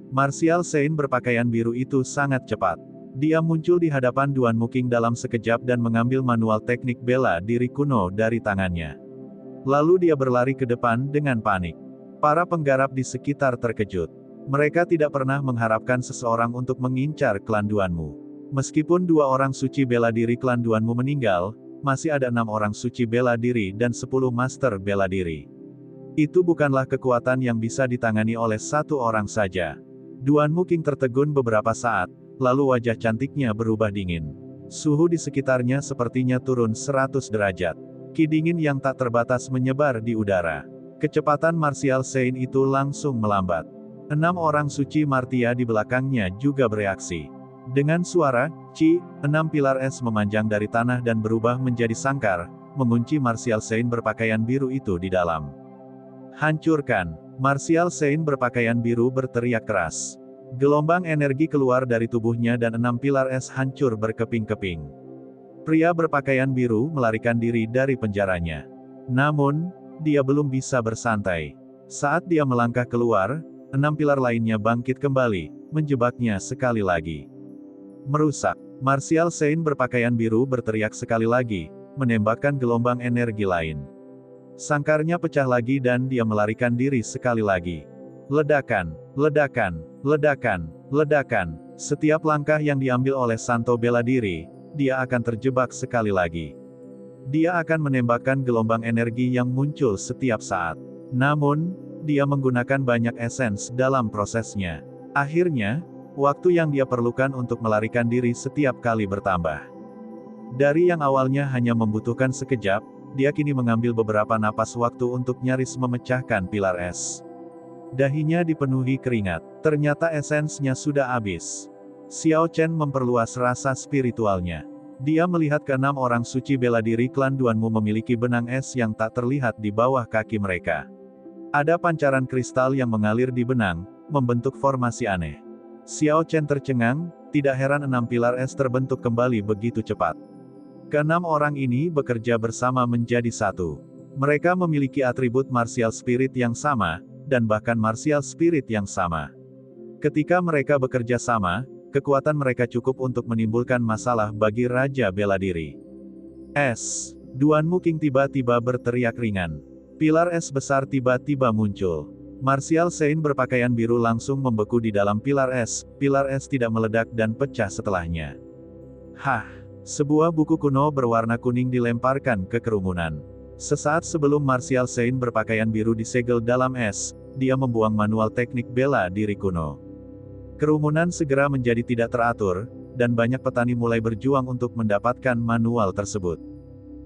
Martial saint berpakaian biru itu sangat cepat. Dia muncul di hadapan Duanmu King dalam sekejap dan mengambil manual teknik bela diri kuno dari tangannya. Lalu dia berlari ke depan dengan panik. Para penggarap di sekitar terkejut. Mereka tidak pernah mengharapkan seseorang untuk mengincar klan Duanmu. Meskipun 2 orang suci bela diri klan Duanmu meninggal, masih ada 6 orang suci bela diri dan 10 master bela diri. Itu bukanlah kekuatan yang bisa ditangani oleh 1 orang saja. Duanmu King tertegun beberapa saat, lalu wajah cantiknya berubah dingin. Suhu di sekitarnya sepertinya turun 100 derajat. Ki dingin yang tak terbatas menyebar di udara. Kecepatan martial saint itu langsung melambat. 6 orang suci martia di belakangnya juga bereaksi. Dengan suara, Ci, 6 pilar es memanjang dari tanah dan berubah menjadi sangkar, mengunci martial saint berpakaian biru itu di dalam. Hancurkan! Martial saint berpakaian biru berteriak keras. Gelombang energi keluar dari tubuhnya dan 6 pilar es hancur berkeping-keping. Pria berpakaian biru melarikan diri dari penjaranya. Namun, dia belum bisa bersantai. Saat dia melangkah keluar, 6 pilar lainnya bangkit kembali, menjebaknya sekali lagi. Merusak. Martial saint berpakaian biru berteriak sekali lagi, menembakkan gelombang energi lain. Sangkarnya pecah lagi dan dia melarikan diri sekali lagi. Ledakan, ledakan, ledakan, ledakan. Setiap langkah yang diambil oleh Santo bela diri, dia akan terjebak sekali lagi. Dia akan menembakkan gelombang energi yang muncul setiap saat. Namun, dia menggunakan banyak esens dalam prosesnya. Akhirnya, waktu yang dia perlukan untuk melarikan diri setiap kali bertambah. Dari yang awalnya hanya membutuhkan sekejap, dia kini mengambil beberapa napas waktu untuk nyaris memecahkan pilar es. Dahinya dipenuhi keringat. Ternyata esensnya sudah habis. Xiao Chen memperluas rasa spiritualnya. Dia melihat keenam orang suci bela diri klan Duanmu memiliki benang es yang tak terlihat di bawah kaki mereka. Ada pancaran kristal yang mengalir di benang, membentuk formasi aneh. Xiao Chen tercengang, tidak heran 6 pilar es terbentuk kembali begitu cepat. Keenam orang ini bekerja bersama menjadi satu. Mereka memiliki atribut martial spirit yang sama, dan bahkan martial spirit yang sama. Ketika mereka bekerja sama, kekuatan mereka cukup untuk menimbulkan masalah bagi Raja Bela Diri. Es. Duanmu King tiba-tiba berteriak ringan. Pilar es besar tiba-tiba muncul. Martial Saint berpakaian biru langsung membeku di dalam pilar es tidak meledak dan pecah setelahnya. Hah! Sebuah buku kuno berwarna kuning dilemparkan ke kerumunan. Sesaat sebelum Martial Saint berpakaian biru disegel dalam es, dia membuang manual teknik bela diri kuno. Kerumunan segera menjadi tidak teratur, dan banyak petani mulai berjuang untuk mendapatkan manual tersebut.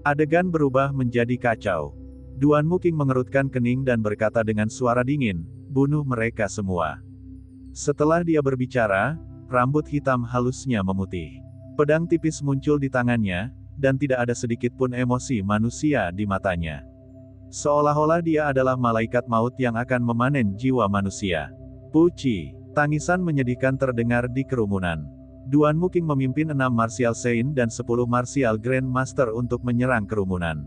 Adegan berubah menjadi kacau. Duanmu King mengerutkan kening dan berkata dengan suara dingin, "Bunuh mereka semua." Setelah dia berbicara, rambut hitam halusnya memutih. Pedang tipis muncul di tangannya, dan tidak ada sedikit pun emosi manusia di matanya. Seolah-olah dia adalah malaikat maut yang akan memanen jiwa manusia. Puci, tangisan menyedihkan terdengar di kerumunan. Duanmu King memimpin 6 Martial Saint dan 10 Martial Grand Master untuk menyerang kerumunan.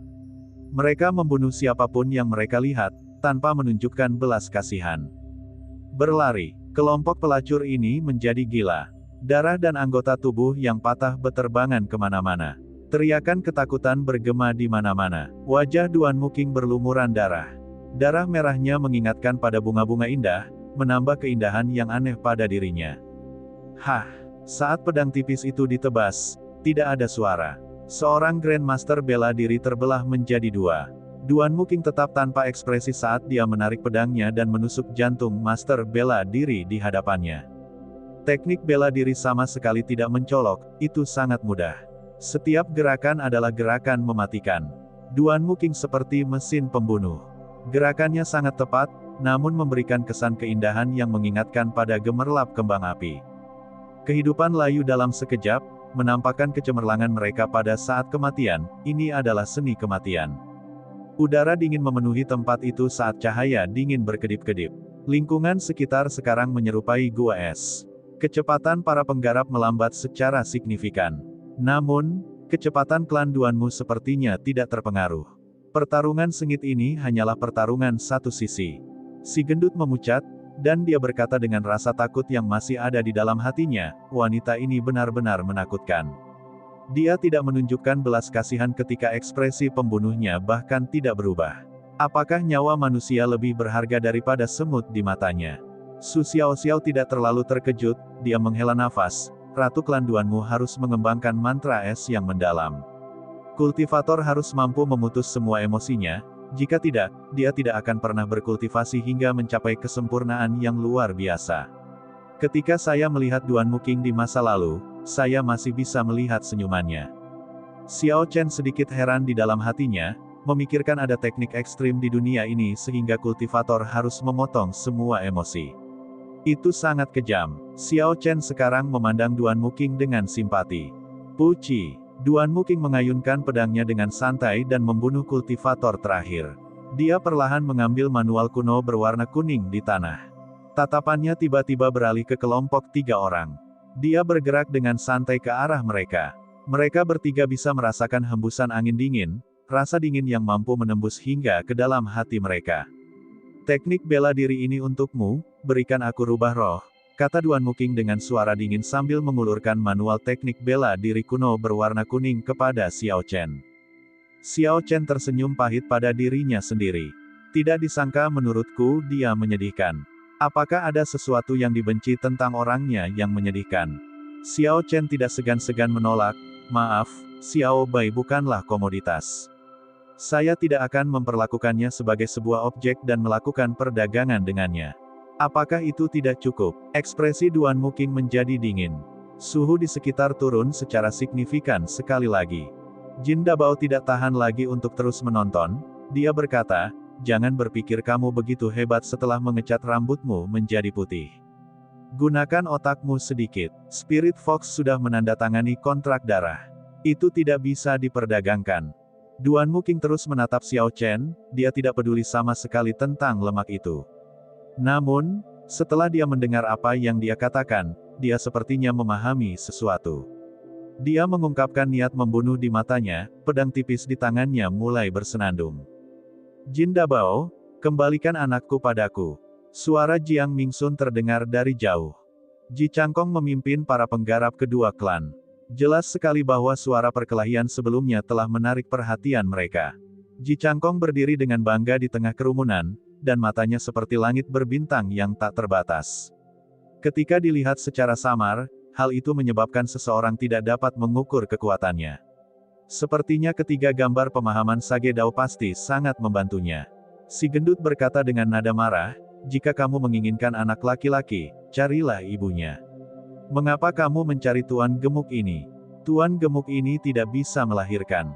Mereka membunuh siapapun yang mereka lihat, tanpa menunjukkan belas kasihan. Berlari, kelompok pelacur ini menjadi gila. Darah dan anggota tubuh yang patah beterbangan kemana-mana. Teriakan ketakutan bergema di mana-mana. Wajah Duanmu King berlumuran darah. Darah merahnya mengingatkan pada bunga-bunga indah, menambah keindahan yang aneh pada dirinya. Hah! Saat pedang tipis itu ditebas, tidak ada suara. Seorang Grandmaster bela diri terbelah menjadi dua. Duanmu King tetap tanpa ekspresi saat dia menarik pedangnya dan menusuk jantung Master bela diri di hadapannya. Teknik bela diri sama sekali tidak mencolok, itu sangat mudah. Setiap gerakan adalah gerakan mematikan. Duanmu King seperti mesin pembunuh. Gerakannya sangat tepat, namun memberikan kesan keindahan yang mengingatkan pada gemerlap kembang api. Kehidupan layu dalam sekejap, menampakkan kecemerlangan mereka pada saat kematian, ini adalah seni kematian. Udara dingin memenuhi tempat itu saat cahaya dingin berkedip-kedip. Lingkungan sekitar sekarang menyerupai gua es. Kecepatan para penggarap melambat secara signifikan. Namun, kecepatan klan Duanmu sepertinya tidak terpengaruh. Pertarungan sengit ini hanyalah pertarungan satu sisi. Si gendut memucat, dan dia berkata dengan rasa takut yang masih ada di dalam hatinya, wanita ini benar-benar menakutkan. Dia tidak menunjukkan belas kasihan ketika ekspresi pembunuhnya bahkan tidak berubah. Apakah nyawa manusia lebih berharga daripada semut di matanya? Su Xiaoxiao tidak terlalu terkejut, dia menghela nafas. Ratu klan Duanmu harus mengembangkan mantra es yang mendalam. Kultivator harus mampu memutus semua emosinya, jika tidak, dia tidak akan pernah berkultivasi hingga mencapai kesempurnaan yang luar biasa. Ketika saya melihat Duanmu King di masa lalu, saya masih bisa melihat senyumannya. Xiao Chen sedikit heran di dalam hatinya, memikirkan ada teknik ekstrim di dunia ini sehingga kultivator harus memotong semua emosi. Itu sangat kejam. Xiao Chen sekarang memandang Duanmu King dengan simpati. Puci. Duanmu King mengayunkan pedangnya dengan santai dan membunuh kultivator terakhir. Dia perlahan mengambil manual kuno berwarna kuning di tanah. Tatapannya tiba-tiba beralih ke kelompok 3 orang. Dia bergerak dengan santai ke arah mereka. Mereka bertiga bisa merasakan hembusan angin dingin, rasa dingin yang mampu menembus hingga ke dalam hati mereka. Teknik bela diri ini untukmu, berikan aku rubah roh, kata Duanmu King dengan suara dingin sambil mengulurkan manual teknik bela diri kuno berwarna kuning kepada Xiao Chen. Xiao Chen tersenyum pahit pada dirinya sendiri. Tidak disangka menurutku dia menyedihkan. Apakah ada sesuatu yang dibenci tentang orangnya yang menyedihkan? Xiao Chen tidak segan-segan menolak, maaf, Xiao Bai bukanlah komoditas. Saya tidak akan memperlakukannya sebagai sebuah objek dan melakukan perdagangan dengannya. Apakah itu tidak cukup? Ekspresi Duanmu King menjadi dingin. Suhu di sekitar turun secara signifikan sekali lagi. Jin Dabao tidak tahan lagi untuk terus menonton, dia berkata, jangan berpikir kamu begitu hebat setelah mengecat rambutmu menjadi putih. Gunakan otakmu sedikit. Spirit Fox sudah menandatangani kontrak darah. Itu tidak bisa diperdagangkan. Duan Muking terus menatap Xiao Chen, dia tidak peduli sama sekali tentang lemak itu. Namun, setelah dia mendengar apa yang dia katakan, dia sepertinya memahami sesuatu. Dia mengungkapkan niat membunuh di matanya, pedang tipis di tangannya mulai bersenandung. Jin Dabao, kembalikan anakku padaku. Suara Jiang Mingsun terdengar dari jauh. Ji Changkong memimpin para penggarap kedua klan. Jelas sekali bahwa suara perkelahian sebelumnya telah menarik perhatian mereka. Ji Changkong berdiri dengan bangga di tengah kerumunan, dan matanya seperti langit berbintang yang tak terbatas. Ketika dilihat secara samar, hal itu menyebabkan seseorang tidak dapat mengukur kekuatannya. Sepertinya ketiga gambar pemahaman Sage Dao pasti sangat membantunya. Si gendut berkata dengan nada marah, jika kamu menginginkan anak laki-laki, carilah ibunya. Mengapa kamu mencari tuan gemuk ini? Tuan gemuk ini tidak bisa melahirkan.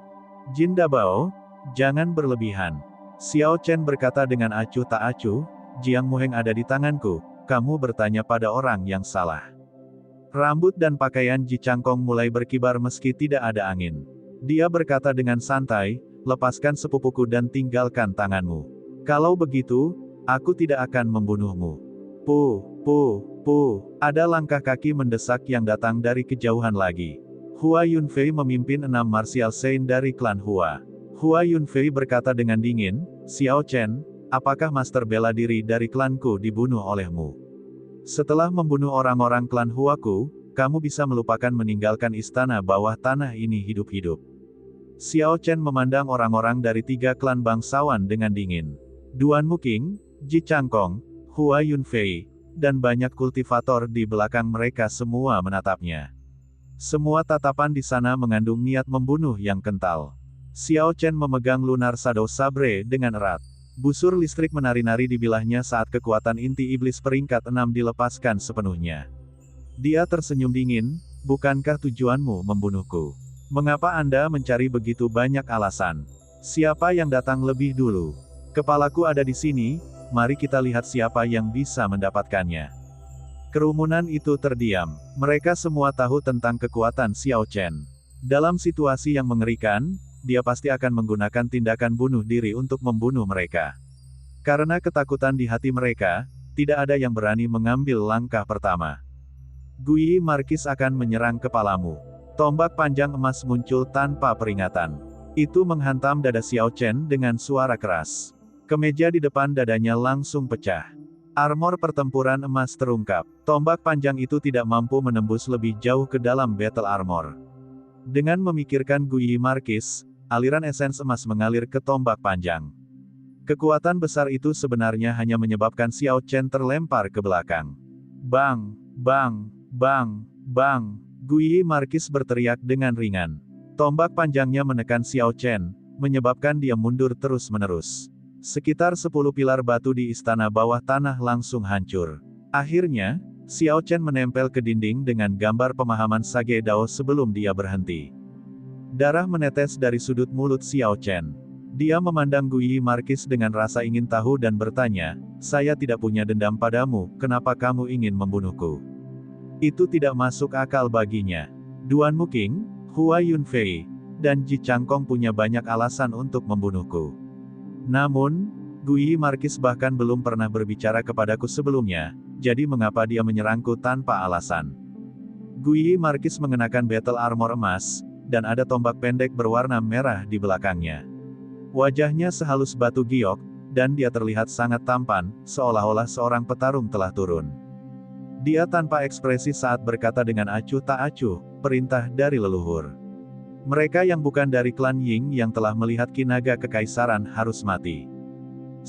Jin Dabao, jangan berlebihan. Xiao Chen berkata dengan acuh tak acuh, Jiang Muheng ada di tanganku, kamu bertanya pada orang yang salah. Rambut dan pakaian Ji Changkong mulai berkibar meski tidak ada angin. Dia berkata dengan santai, lepaskan sepupuku dan tinggalkan tanganmu. Kalau begitu, aku tidak akan membunuhmu. Ada langkah kaki mendesak yang datang dari kejauhan lagi. Hua Yunfei memimpin 6 martial saint dari klan Hua. Hua Yunfei berkata dengan dingin, Xiao Chen, apakah master bela diri dari klanku dibunuh olehmu? Setelah membunuh orang-orang klan Huaku, kamu bisa melupakan meninggalkan istana bawah tanah ini hidup-hidup. Xiao Chen memandang orang-orang dari 3 klan bangsawan dengan dingin. Duan Muking, Ji Changkong, Hua Yunfei, dan banyak kultivator di belakang mereka semua menatapnya. Semua tatapan di sana mengandung niat membunuh yang kental. Xiao Chen memegang lunar shadow sabre dengan erat. Busur listrik menari-nari di bilahnya saat kekuatan inti iblis peringkat 6 dilepaskan sepenuhnya. Dia tersenyum dingin, bukankah tujuanmu membunuhku? Mengapa Anda mencari begitu banyak alasan? Siapa yang datang lebih dulu? Kepalaku ada di sini, mari kita lihat siapa yang bisa mendapatkannya. Kerumunan itu terdiam. Mereka semua tahu tentang kekuatan Xiao Chen. Dalam situasi yang mengerikan, dia pasti akan menggunakan tindakan bunuh diri untuk membunuh mereka. Karena ketakutan di hati mereka, tidak ada yang berani mengambil langkah pertama. Gui Markis akan menyerang kepalamu. Tombak panjang emas muncul tanpa peringatan. Itu menghantam dada Xiao Chen dengan suara keras. Kemeja di depan dadanya langsung pecah. Armor pertempuran emas terungkap. Tombak panjang itu tidak mampu menembus lebih jauh ke dalam battle armor. Dengan memikirkan Gui Markis, aliran esens emas mengalir ke tombak panjang. Kekuatan besar itu sebenarnya hanya menyebabkan Xiao Chen terlempar ke belakang. Bang, bang, bang, bang, Gui Markis berteriak dengan ringan. Tombak panjangnya menekan Xiao Chen, menyebabkan dia mundur terus-menerus. Sekitar 10 pilar batu di istana bawah tanah langsung hancur. Akhirnya, Xiao Chen menempel ke dinding dengan gambar pemahaman Sage Dao sebelum dia berhenti. Darah menetes dari sudut mulut Xiao Chen. Dia memandang Gui Markis dengan rasa ingin tahu dan bertanya, saya tidak punya dendam padamu, kenapa kamu ingin membunuhku? Itu tidak masuk akal baginya. Duan Muking, Hua Yunfei, dan Ji Changkong punya banyak alasan untuk membunuhku. Namun, Gui Markis bahkan belum pernah berbicara kepadaku sebelumnya, jadi mengapa dia menyerangku tanpa alasan? Gui Markis mengenakan battle armor emas, dan ada tombak pendek berwarna merah di belakangnya. Wajahnya sehalus batu giok, dan dia terlihat sangat tampan, seolah-olah seorang petarung telah turun. Dia tanpa ekspresi saat berkata dengan acuh tak acuh, perintah dari leluhur. Mereka yang bukan dari klan Ying yang telah melihat kinaga kekaisaran harus mati.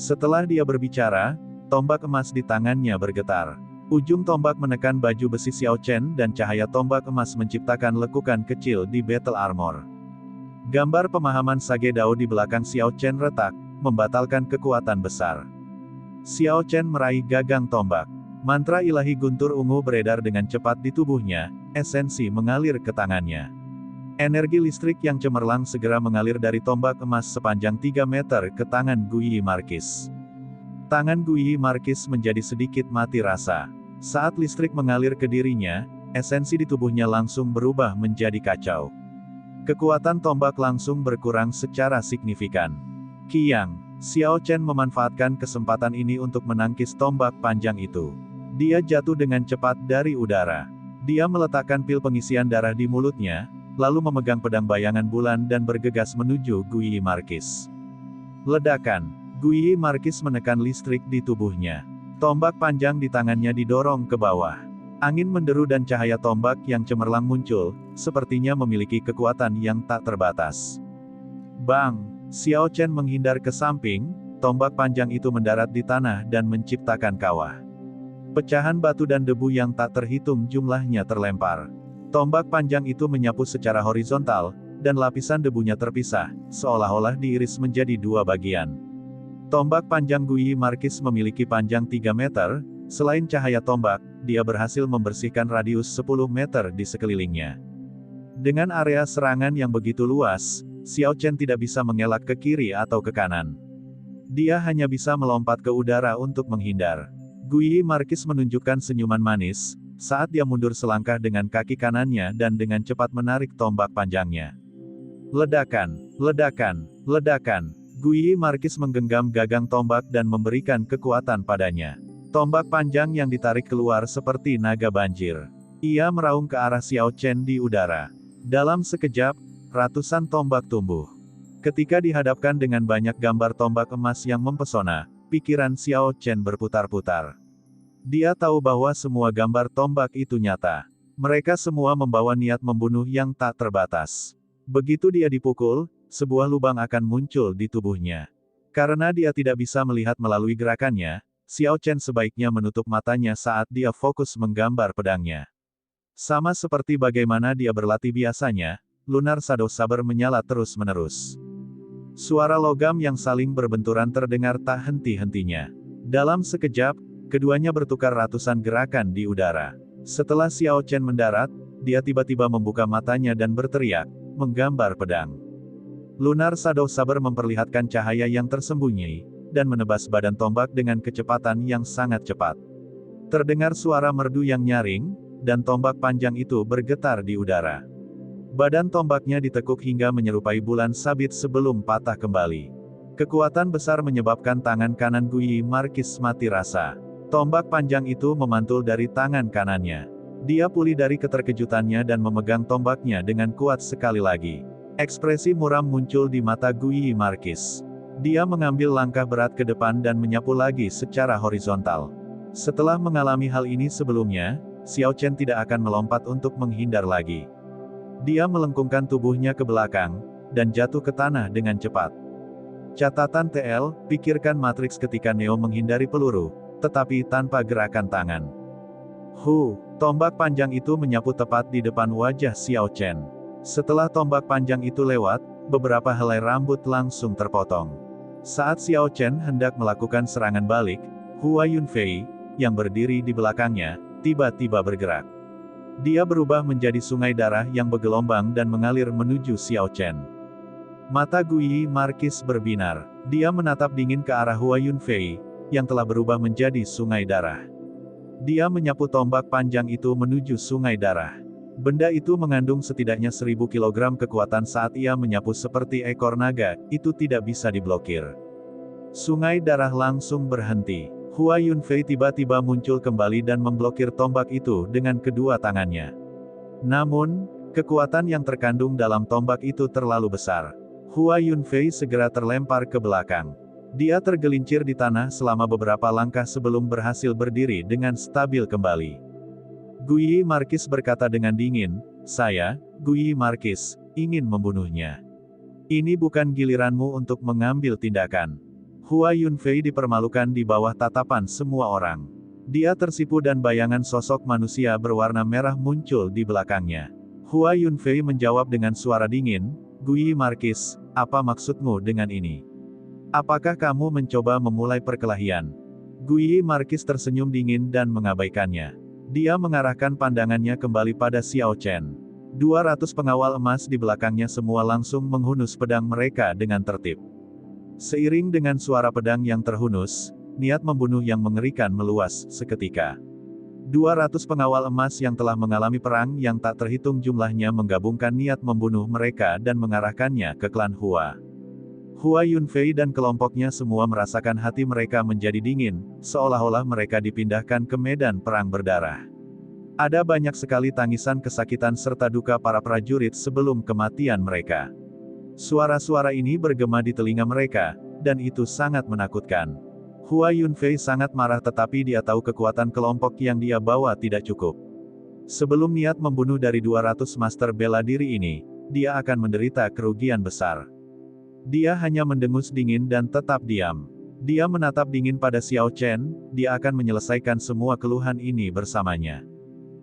Setelah dia berbicara, tombak emas di tangannya bergetar. Ujung tombak menekan baju besi Xiao Chen dan cahaya tombak emas menciptakan lekukan kecil di battle armor. Gambar pemahaman Sage Dao di belakang Xiao Chen retak, membatalkan kekuatan besar. Xiao Chen meraih gagang tombak. Mantra ilahi guntur ungu beredar dengan cepat di tubuhnya, esensi mengalir ke tangannya. Energi listrik yang cemerlang segera mengalir dari tombak emas sepanjang 3 meter ke tangan Guyi Marquis. Tangan Guyi Marquis menjadi sedikit mati rasa. Saat listrik mengalir ke dirinya, esensi di tubuhnya langsung berubah menjadi kacau. Kekuatan tombak langsung berkurang secara signifikan. Qiang, Xiao Chen memanfaatkan kesempatan ini untuk menangkis tombak panjang itu. Dia jatuh dengan cepat dari udara. Dia meletakkan pil pengisian darah di mulutnya, lalu memegang pedang bayangan bulan dan bergegas menuju Guyi Marquis. Ledakan. Guyi Marquis menekan listrik di tubuhnya. Tombak panjang di tangannya didorong ke bawah. Angin menderu dan cahaya tombak yang cemerlang muncul, sepertinya memiliki kekuatan yang tak terbatas. Bang! Xiao Chen menghindar ke samping, tombak panjang itu mendarat di tanah dan menciptakan kawah. Pecahan batu dan debu yang tak terhitung jumlahnya terlempar. Tombak panjang itu menyapu secara horizontal, dan lapisan debunya terpisah, seolah-olah diiris menjadi 2 bagian. Tombak panjang Guyi Marquis memiliki panjang 3 meter, selain cahaya tombak, dia berhasil membersihkan radius 10 meter di sekelilingnya. Dengan area serangan yang begitu luas, Xiao Chen tidak bisa mengelak ke kiri atau ke kanan. Dia hanya bisa melompat ke udara untuk menghindar. Guyi Marquis menunjukkan senyuman manis, saat dia mundur selangkah dengan kaki kanannya dan dengan cepat menarik tombak panjangnya. Ledakan, ledakan, ledakan. Guyi Marquis menggenggam gagang tombak dan memberikan kekuatan padanya. Tombak panjang yang ditarik keluar seperti naga banjir. Ia meraung ke arah Xiao Chen di udara. Dalam sekejap, ratusan tombak tumbuh. Ketika dihadapkan dengan banyak gambar tombak emas yang mempesona, pikiran Xiao Chen berputar-putar. Dia tahu bahwa semua gambar tombak itu nyata. Mereka semua membawa niat membunuh yang tak terbatas. Begitu dia dipukul, sebuah lubang akan muncul di tubuhnya. Karena dia tidak bisa melihat melalui gerakannya, Xiao Chen sebaiknya menutup matanya saat dia fokus menggambar pedangnya. Sama seperti bagaimana dia berlatih biasanya, Lunar Shadow Saber menyala terus-menerus. Suara logam yang saling berbenturan terdengar tak henti-hentinya. Dalam sekejap, keduanya bertukar ratusan gerakan di udara. Setelah Xiao Chen mendarat, dia tiba-tiba membuka matanya dan berteriak, menggambar pedang. Lunar Shadow Saber memperlihatkan cahaya yang tersembunyi, dan menebas badan tombak dengan kecepatan yang sangat cepat. Terdengar suara merdu yang nyaring, dan tombak panjang itu bergetar di udara. Badan tombaknya ditekuk hingga menyerupai bulan sabit sebelum patah kembali. Kekuatan besar menyebabkan tangan kanan Guyi Marquis mati rasa. Tombak panjang itu memantul dari tangan kanannya. Dia pulih dari keterkejutannya dan memegang tombaknya dengan kuat sekali lagi. Ekspresi muram muncul di mata Guyi Marquis. Dia mengambil langkah berat ke depan dan menyapu lagi secara horizontal. Setelah mengalami hal ini sebelumnya, Xiao Chen tidak akan melompat untuk menghindar lagi. Dia melengkungkan tubuhnya ke belakang, dan jatuh ke tanah dengan cepat. Catatan TL, pikirkan matriks ketika Neo menghindari peluru, tetapi tanpa gerakan tangan. Tombak panjang itu menyapu tepat di depan wajah Xiao Chen. Setelah tombak panjang itu lewat, beberapa helai rambut langsung terpotong. Saat Xiao Chen hendak melakukan serangan balik, Hua Yunfei, yang berdiri di belakangnya, tiba-tiba bergerak. Dia berubah menjadi sungai darah yang bergelombang dan mengalir menuju Xiao Chen. Mata Guyi Marquis berbinar. Dia menatap dingin ke arah Hua Yunfei, yang telah berubah menjadi sungai darah. Dia menyapu tombak panjang itu menuju sungai darah. Benda itu mengandung setidaknya 1000 kg kekuatan saat ia menyapu seperti ekor naga, itu tidak bisa diblokir. Sungai darah langsung berhenti. Hua Yunfei tiba-tiba muncul kembali dan memblokir tombak itu dengan kedua tangannya. Namun, kekuatan yang terkandung dalam tombak itu terlalu besar. Hua Yunfei segera terlempar ke belakang. Dia tergelincir di tanah selama beberapa langkah sebelum berhasil berdiri dengan stabil kembali. Guyi Marquis berkata dengan dingin, "Saya, Guyi Marquis, ingin membunuhnya. Ini bukan giliranmu untuk mengambil tindakan." Hua Yunfei dipermalukan di bawah tatapan semua orang. Dia tersipu dan bayangan sosok manusia berwarna merah muncul di belakangnya. Hua Yunfei menjawab dengan suara dingin, "Guyi Marquis, apa maksudmu dengan ini? Apakah kamu mencoba memulai perkelahian?" Guyi Marquis tersenyum dingin dan mengabaikannya. Dia mengarahkan pandangannya kembali pada Xiao Chen. 200 pengawal emas di belakangnya semua langsung menghunus pedang mereka dengan tertib. Seiring dengan suara pedang yang terhunus, niat membunuh yang mengerikan meluas seketika. 200 pengawal emas yang telah mengalami perang yang tak terhitung jumlahnya menggabungkan niat membunuh mereka dan mengarahkannya ke klan Hua. Hua Yunfei dan kelompoknya semua merasakan hati mereka menjadi dingin, seolah-olah mereka dipindahkan ke medan perang berdarah. Ada banyak sekali tangisan kesakitan serta duka para prajurit sebelum kematian mereka. Suara-suara ini bergema di telinga mereka, dan itu sangat menakutkan. Hua Yunfei sangat marah tetapi dia tahu kekuatan kelompok yang dia bawa tidak cukup. Sebelum niat membunuh dari 200 master bela diri ini, dia akan menderita kerugian besar. Dia hanya mendengus dingin dan tetap diam. Dia menatap dingin pada Xiao Chen, dia akan menyelesaikan semua keluhan ini bersamanya.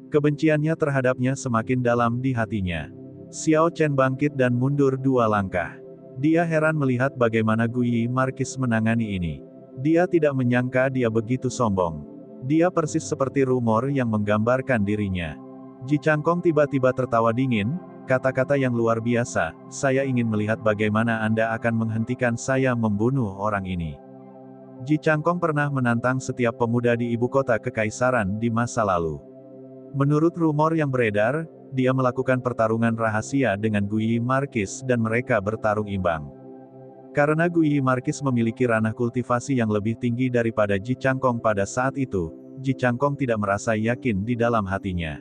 Kebenciannya terhadapnya semakin dalam di hatinya. Xiao Chen bangkit dan mundur 2 langkah. Dia heran melihat bagaimana Guyi Markis menangani ini. Dia tidak menyangka dia begitu sombong. Dia persis seperti rumor yang menggambarkan dirinya. Ji Changkong tiba-tiba tertawa dingin, kata-kata yang luar biasa, saya ingin melihat bagaimana Anda akan menghentikan saya membunuh orang ini. Ji Changkong pernah menantang setiap pemuda di ibu kota kekaisaran di masa lalu. Menurut rumor yang beredar, dia melakukan pertarungan rahasia dengan Guyi Markis dan mereka bertarung imbang. Karena Guyi Markis memiliki ranah kultivasi yang lebih tinggi daripada Ji Changkong pada saat itu, Ji Changkong tidak merasa yakin di dalam hatinya.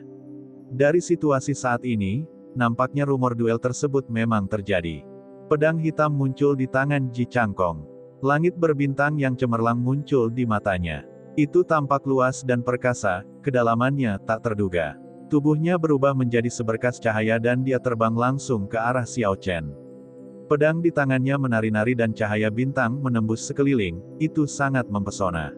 Dari situasi saat ini, nampaknya rumor duel tersebut memang terjadi. Pedang hitam muncul di tangan Ji Changkong. Langit berbintang yang cemerlang muncul di matanya. Itu tampak luas dan perkasa, kedalamannya tak terduga. Tubuhnya berubah menjadi seberkas cahaya dan dia terbang langsung ke arah Xiao Chen. Pedang di tangannya menari-nari dan cahaya bintang menembus sekeliling, itu sangat mempesona.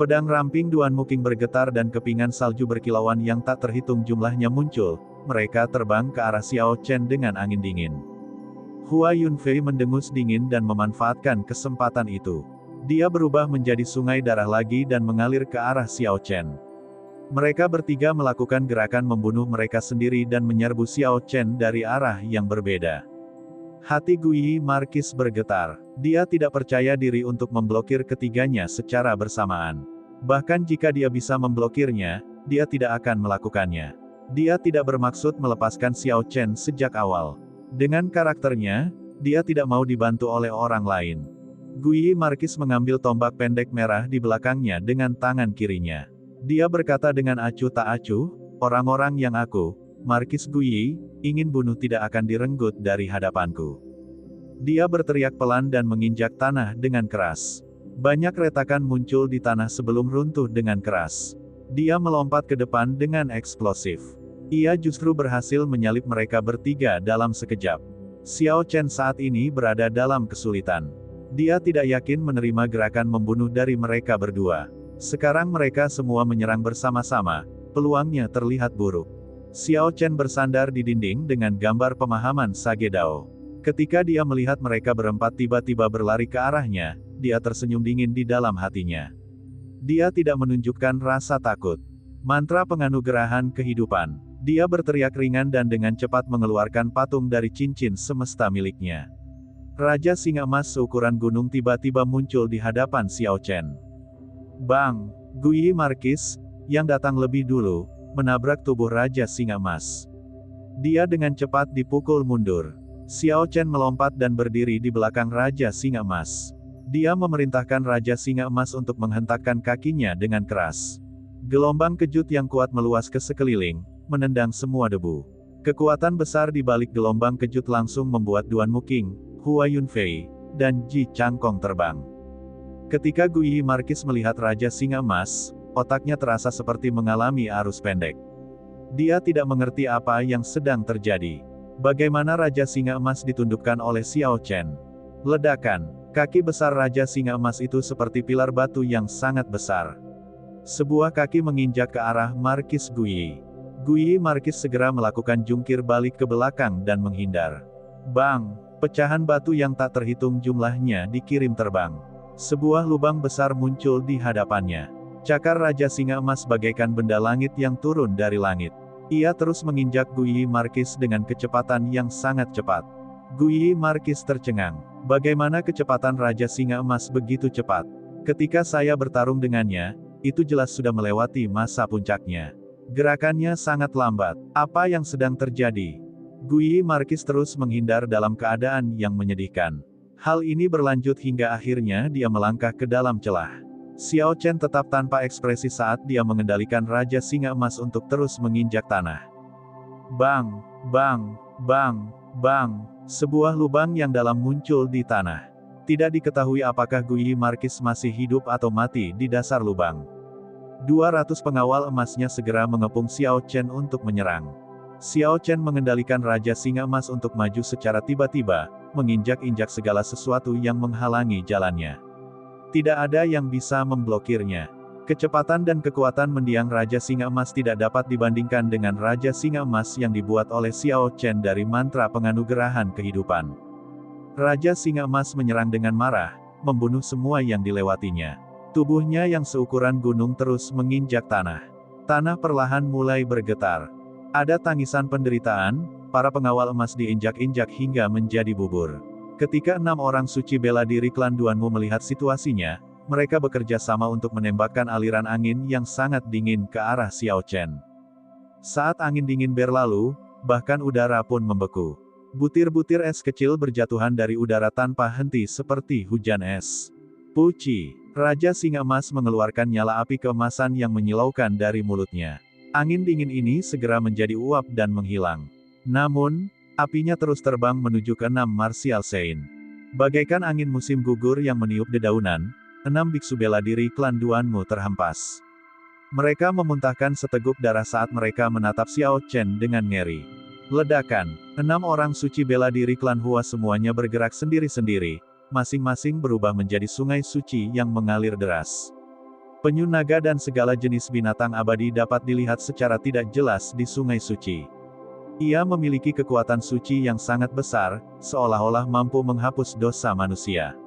Pedang ramping Duan Muking bergetar dan kepingan salju berkilauan yang tak terhitung jumlahnya muncul, mereka terbang ke arah Xiao Chen dengan angin dingin. Hua Yunfei mendengus dingin dan memanfaatkan kesempatan itu. Dia berubah menjadi sungai darah lagi dan mengalir ke arah Xiao Chen. Mereka bertiga melakukan gerakan membunuh mereka sendiri dan menyerbu Xiao Chen dari arah yang berbeda. Hati Guyi Markis bergetar. Dia tidak percaya diri untuk memblokir ketiganya secara bersamaan. Bahkan jika dia bisa memblokirnya, dia tidak akan melakukannya. Dia tidak bermaksud melepaskan Xiao Chen sejak awal. Dengan karakternya, dia tidak mau dibantu oleh orang lain. Guyi Markis mengambil tombak pendek merah di belakangnya dengan tangan kirinya. Dia berkata dengan acuh tak acuh, orang-orang yang aku, Markis Guyi, ingin bunuh tidak akan direnggut dari hadapanku. Dia berteriak pelan dan menginjak tanah dengan keras. Banyak retakan muncul di tanah sebelum runtuh dengan keras. Dia melompat ke depan dengan eksplosif. Ia justru berhasil menyalip mereka bertiga dalam sekejap. Xiao Chen saat ini berada dalam kesulitan. Dia tidak yakin menerima gerakan membunuh dari mereka berdua. Sekarang mereka semua menyerang bersama-sama, peluangnya terlihat buruk. Xiao Chen bersandar di dinding dengan gambar pemahaman Sage Dao. Ketika dia melihat mereka berempat tiba-tiba berlari ke arahnya, dia tersenyum dingin di dalam hatinya. Dia tidak menunjukkan rasa takut. Mantra penganugerahan kehidupan. Dia berteriak ringan dan dengan cepat mengeluarkan patung dari cincin semesta miliknya. Raja Singa Emas seukuran gunung tiba-tiba muncul di hadapan Xiao Chen. Bang! Guyi Markis, yang datang lebih dulu, menabrak tubuh Raja Singa Emas. Dia dengan cepat dipukul mundur. Xiao Chen melompat dan berdiri di belakang Raja Singa Emas. Dia memerintahkan Raja Singa Emas untuk menghentakkan kakinya dengan keras. Gelombang kejut yang kuat meluas ke sekeliling, menendang semua debu. Kekuatan besar di balik gelombang kejut langsung membuat Duan Muking, Hua Yunfei, dan Ji Changkong terbang. Ketika Guyi Markis melihat Raja Singa Emas, otaknya terasa seperti mengalami arus pendek. Dia tidak mengerti apa yang sedang terjadi. Bagaimana Raja Singa Emas ditundukkan oleh Xiao Chen. Ledakan, kaki besar Raja Singa Emas itu seperti pilar batu yang sangat besar. Sebuah kaki menginjak ke arah Markis Guyi. Guyi Markis segera melakukan jungkir balik ke belakang dan menghindar. Bang! Pecahan batu yang tak terhitung jumlahnya dikirim terbang. Sebuah lubang besar muncul di hadapannya. Cakar Raja Singa Emas bagaikan benda langit yang turun dari langit. Ia terus menginjak Guyi Markis dengan kecepatan yang sangat cepat. Guyi Markis tercengang. Bagaimana kecepatan Raja Singa Emas begitu cepat? Ketika saya bertarung dengannya, itu jelas sudah melewati masa puncaknya. Gerakannya sangat lambat. Apa yang sedang terjadi? Guyi Markis terus menghindar dalam keadaan yang menyedihkan. Hal ini berlanjut hingga akhirnya dia melangkah ke dalam celah. Xiao Chen tetap tanpa ekspresi saat dia mengendalikan Raja Singa Emas untuk terus menginjak tanah. Bang, bang, bang, bang, sebuah lubang yang dalam muncul di tanah. Tidak diketahui apakah Guyi Markis masih hidup atau mati di dasar lubang. 200 pengawal emasnya segera mengepung Xiao Chen untuk menyerang. Xiao Chen mengendalikan Raja Singa Emas untuk maju secara tiba-tiba, menginjak-injak segala sesuatu yang menghalangi jalannya. Tidak ada yang bisa memblokirnya. Kecepatan dan kekuatan mendiang Raja Singa Emas tidak dapat dibandingkan dengan Raja Singa Emas yang dibuat oleh Xiao Chen dari mantra penganugerahan kehidupan. Raja Singa Emas menyerang dengan marah, membunuh semua yang dilewatinya. Tubuhnya yang seukuran gunung terus menginjak tanah. Tanah perlahan mulai bergetar. Ada tangisan penderitaan, para pengawal emas diinjak-injak hingga menjadi bubur. Ketika 6 orang suci bela diri klan Duanmu melihat situasinya, mereka bekerja sama untuk menembakkan aliran angin yang sangat dingin ke arah Xiao Chen. Saat angin dingin berlalu, bahkan udara pun membeku. Butir-butir es kecil berjatuhan dari udara tanpa henti seperti hujan es. Puci, Raja Singa Emas mengeluarkan nyala api keemasan yang menyilaukan dari mulutnya. Angin dingin ini segera menjadi uap dan menghilang. Namun, apinya terus terbang menuju ke 6 Martial Saint. Bagaikan angin musim gugur yang meniup dedaunan, 6 biksu bela diri klan Duanmu terhempas. Mereka memuntahkan seteguk darah saat mereka menatap Xiao Chen dengan ngeri. Ledakan, 6 orang suci bela diri klan Hua semuanya bergerak sendiri-sendiri, masing-masing berubah menjadi sungai suci yang mengalir deras. Penyu naga dan segala jenis binatang abadi dapat dilihat secara tidak jelas di sungai suci. Ia memiliki kekuatan suci yang sangat besar, seolah-olah mampu menghapus dosa manusia.